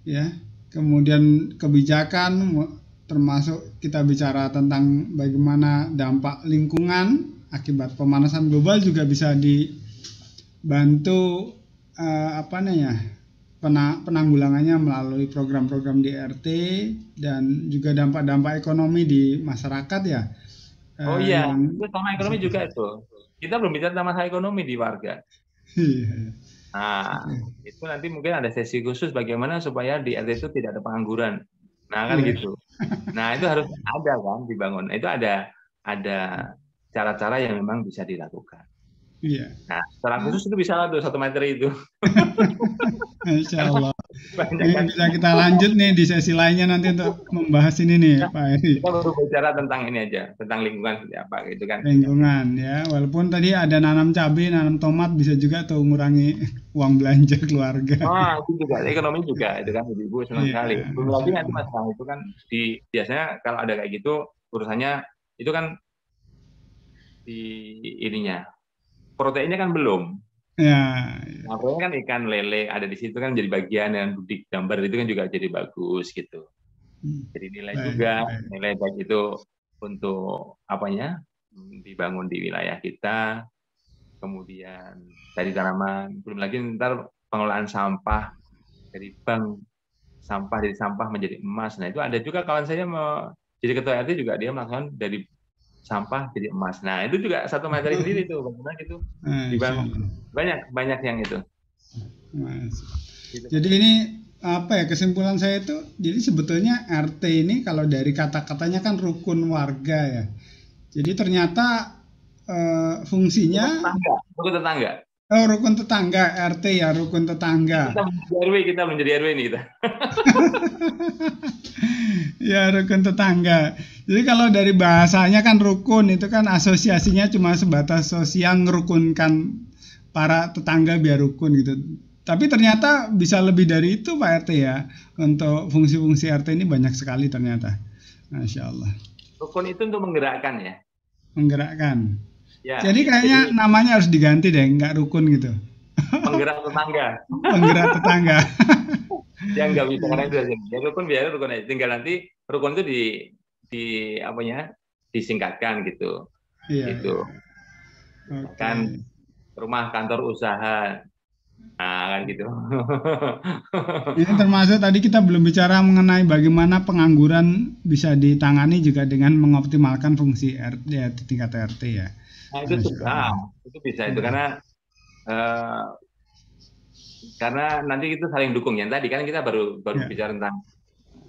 ya, kemudian kebijakan, termasuk kita bicara tentang bagaimana dampak lingkungan akibat pemanasan global juga bisa dibantu penanggulangannya melalui program-program di RT dan juga dampak-dampak ekonomi di masyarakat ya. Oh iya, itu sama ekonomi juga itu. Kita belum bicara masalah ekonomi di warga. Nah, itu nanti mungkin ada sesi khusus bagaimana supaya di RT itu tidak ada pengangguran. Nah, kan gitu. Nah, itu harus ada kan dibangun. Itu ada cara-cara yang memang bisa dilakukan. Iya. Nah, secara khusus itu bisa lah 1 meter itu. Insya Allah. Banyak Ini kan. bisa kita lanjut nih di sesi lainnya nanti untuk membahas ini nih, Nah, Pak Heri. kita baru bicara tentang ini aja, tentang lingkungan seperti apa gitu kan. Lingkungan ya, walaupun tadi ada nanam cabai, nanam tomat bisa juga tuh ngurangi uang belanja keluarga. Oh, itu juga ekonomi juga itu kan ibu-ibu senang Iya, sekali. Belum Masya lagi nanti Allah. masalah itu kan biasanya kalau ada kayak gitu urusannya itu kan di ininya proteinnya kan belum. Ya, Nah, proteinnya kan ikan lele ada di situ kan jadi bagian dan budik gambar itu kan juga jadi bagus gitu. Jadi nilai baik, juga baik. nilai baik itu untuk apanya dibangun di wilayah kita, kemudian dari tanaman, belum lagi ntar pengelolaan sampah dari bank sampah dari sampah menjadi emas. Nah itu ada juga kawan saya mau jadi ketua RT juga dia melakukan dari sampah jadi emas. Nah itu juga satu materi sendiri tuh bagaimana itu Masya dibangun Allah. banyak yang itu. Masya. Gitu. Jadi ini apa ya, kesimpulan saya itu, jadi sebetulnya RT ini kalau dari kata-katanya kan rukun warga ya. Jadi ternyata fungsinya Rukun tetangga. rukun tetangga, RT ya rukun tetangga. Kita menjadi RW nih kita. Ya rukun tetangga. Jadi kalau dari bahasanya kan rukun itu kan asosiasinya cuma sebatas sosial ngerukunkan para tetangga biar rukun gitu. Tapi ternyata bisa lebih dari itu Pak RT ya. Untuk fungsi-fungsi RT ini banyak sekali ternyata. Masya Allah. Rukun itu untuk menggerakkan ya. Menggerakkan. Ya. Jadi kayaknya namanya harus diganti deh, nggak rukun gitu. Penggerak tetangga. Penggerak tetangga. Ya nggak bisa karena itu aja. Ya rukun biar rukun aja. Tinggal nanti rukun itu di apanya disingkatkan gitu. Iya. Gitu. Oke. Kan rumah kantor usaha. Nah, kan gitu. Ini termasuk tadi kita belum bicara mengenai bagaimana pengangguran bisa ditangani juga dengan mengoptimalkan fungsi RT ya, di tingkat RT ya. Nah, itu bisa itu karena nanti itu saling dukung ya. Tadi kan kita baru Ya. bicara tentang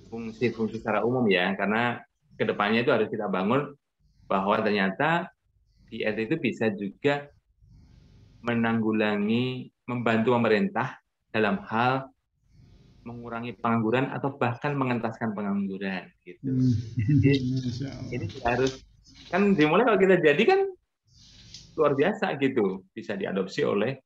fungsi-fungsi secara umum ya, karena kedepannya itu harus kita bangun bahwa ternyata di RT itu bisa juga menanggulangi, membantu pemerintah dalam hal mengurangi pengangguran atau bahkan mengentaskan pengangguran gitu. Jadi ini harus kan dimulai kalau kita jadi kan luar biasa gitu, bisa diadopsi oleh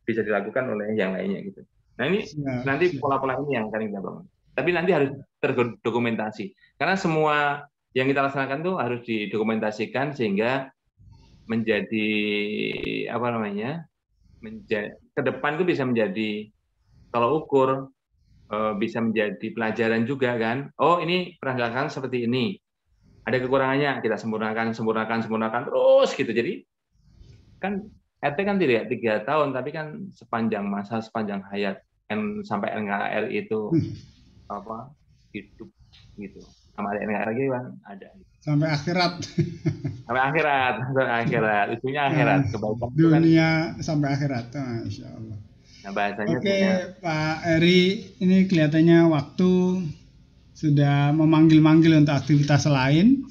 bisa dilakukan oleh yang lainnya gitu. Nah ini nanti pola-pola ini yang akan kita bangun. Tapi nanti harus terdokumentasi karena semua yang kita laksanakan tuh harus didokumentasikan sehingga menjadi ke depan itu bisa menjadi kalau ukur bisa menjadi pelajaran juga kan. Oh ini penegakan seperti ini. Ada kekurangannya kita sempurnakan terus gitu. Jadi kan RT kan tidak 3 tahun tapi kan sepanjang hayat sampai NKR itu hidup gitu. Sama NKR lagi kan ada. Sampai akhirat. Sampai akhirat. Ujungnya akhirat. Kebaikan dunia kan, sampai akhirat. Masya Allah. Nah, bahasanya Oke, Pak Eri, ini kelihatannya waktu sudah memanggil-manggil untuk aktivitas lain.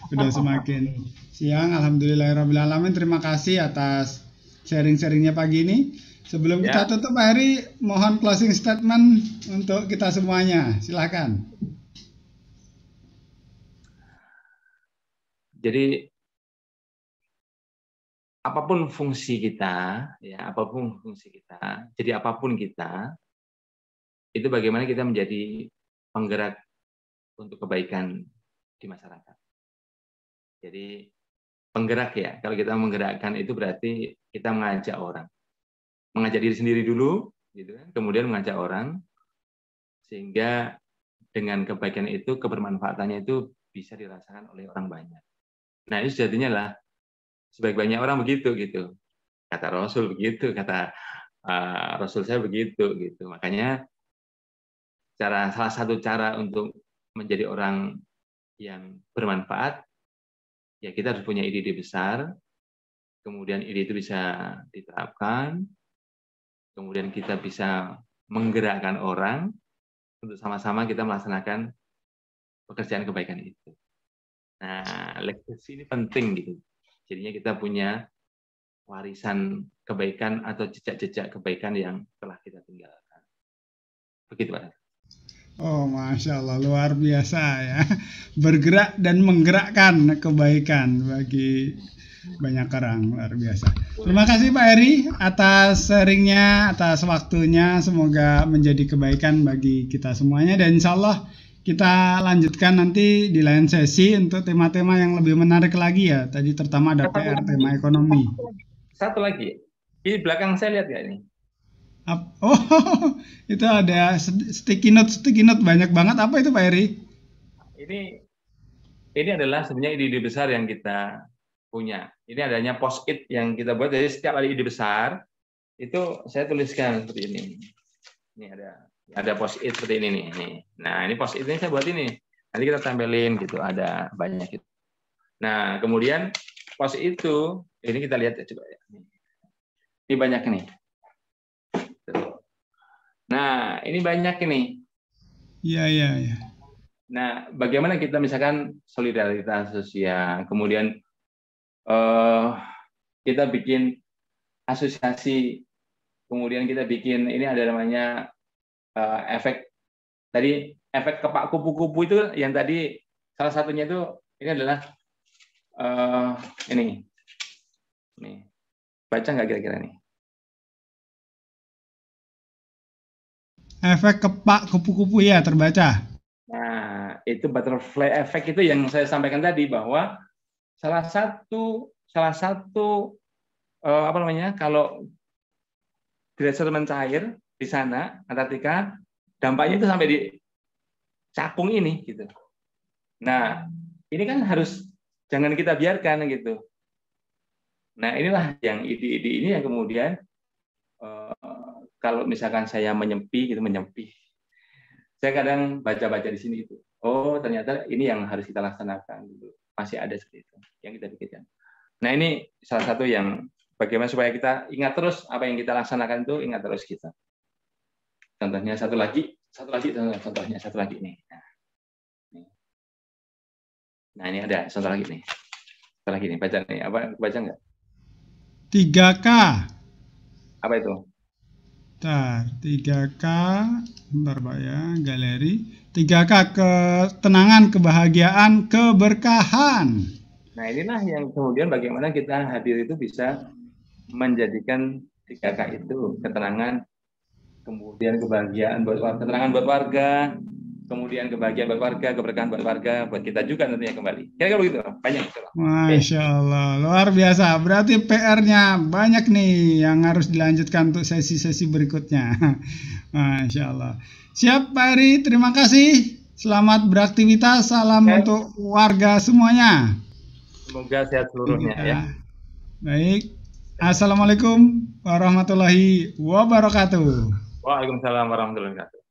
Sudah semakin siang. Alhamdulillahirrahmanirrahim. Terima kasih atas sharing-sharingnya pagi ini. Sebelum kita tutup, Pak Eri, mohon closing statement untuk kita semuanya. Silakan. Jadi apapun fungsi kita, jadi apapun kita, itu bagaimana kita menjadi penggerak untuk kebaikan di masyarakat. Jadi penggerak ya, kalau kita menggerakkan itu berarti kita mengajak diri sendiri dulu, gitu kan, kemudian mengajak orang, sehingga dengan kebaikan itu, kebermanfaatannya itu bisa dirasakan oleh orang banyak. Nah ini sejatinya lah sebaik-baiknya orang begitu gitu, kata Rasul begitu, kata Rasul saya begitu gitu. Makanya salah satu cara untuk menjadi orang yang bermanfaat ya kita harus punya ide-ide besar, kemudian ide itu bisa diterapkan, kemudian kita bisa menggerakkan orang untuk sama-sama kita melaksanakan pekerjaan kebaikan itu. Nah, legacy ini penting gitu. Jadinya kita punya warisan kebaikan atau jejak-jejak kebaikan yang telah kita tinggalkan. Begitu Pak. Oh, Masya Allah, luar biasa ya. Bergerak dan menggerakkan kebaikan bagi banyak orang, luar biasa. Terima kasih Pak Eri atas sharingnya, atas waktunya. Semoga menjadi kebaikan bagi kita semuanya. Dan insya Allah kita lanjutkan nanti di lain sesi untuk tema-tema yang lebih menarik lagi ya. Tadi terutama ada PR, tema ekonomi. Satu lagi, di belakang saya lihat nggak ini? Oh, itu ada sticky note banyak banget. Apa itu Pak Eri? Ini adalah sebenarnya ide-ide besar yang kita punya. Ini adanya post-it yang kita buat. Jadi setiap ada ide besar itu saya tuliskan seperti ini. Ini ada post-it seperti ini nih. Nah, ini post-it ini saya buat ini. Nanti kita tempelin gitu. Ada banyak gitu. Nah, kemudian post-it itu ini kita lihat ya, coba ya. Ini banyak nih. Nah, ini banyak ini. Iya. Nah, bagaimana kita misalkan solidaritas sosial, kemudian kita bikin asosiasi, kemudian kita bikin ini ada namanya efek kepak kupu-kupu itu yang tadi salah satunya itu ini adalah ini baca nggak kira-kira nih? Efek kepak kupu-kupu ya, terbaca. Nah, itu butterfly effect itu yang saya sampaikan tadi bahwa salah satu apa namanya, kalau gletser mencair di sana Antartika, dampaknya itu sampai di cakung ini gitu. Nah, ini kan harus jangan kita biarkan gitu. Nah, inilah yang ide-ide ini yang kemudian kalau misalkan saya menyempi, saya kadang baca-baca di sini itu. Oh, ternyata ini yang harus kita laksanakan. Gitu. Masih ada seperti itu yang kita pikirkan. Nah, ini salah satu yang bagaimana supaya kita ingat terus apa yang kita laksanakan itu, ingat terus kita. Contohnya satu lagi ini. Nah, ini ada contoh lagi nih. Contoh lagi nih, baca nih. Apa baca nggak? 3K. Apa itu? 3K, bentar Pak ya, galeri. 3K, ketenangan, kebahagiaan, keberkahan. Nah, inilah yang kemudian bagaimana kita hadir itu bisa menjadikan 3K itu ketenangan, kemudian kebahagiaan ketenangan buat warga, kemudian kebahagiaan buat warga, keberkahan buat warga, buat kita juga nantinya kembali. Kira-kira begitu, banyak. Masya Allah, luar biasa. Berarti PR-nya banyak nih yang harus dilanjutkan untuk sesi-sesi berikutnya. Masya Allah. Siap Pak Eri, terima kasih. Selamat beraktivitas, salam untuk warga semuanya. Semoga sehat seluruhnya ya. Baik. Assalamualaikum warahmatullahi wabarakatuh. Waalaikumsalam warahmatullahi wabarakatuh.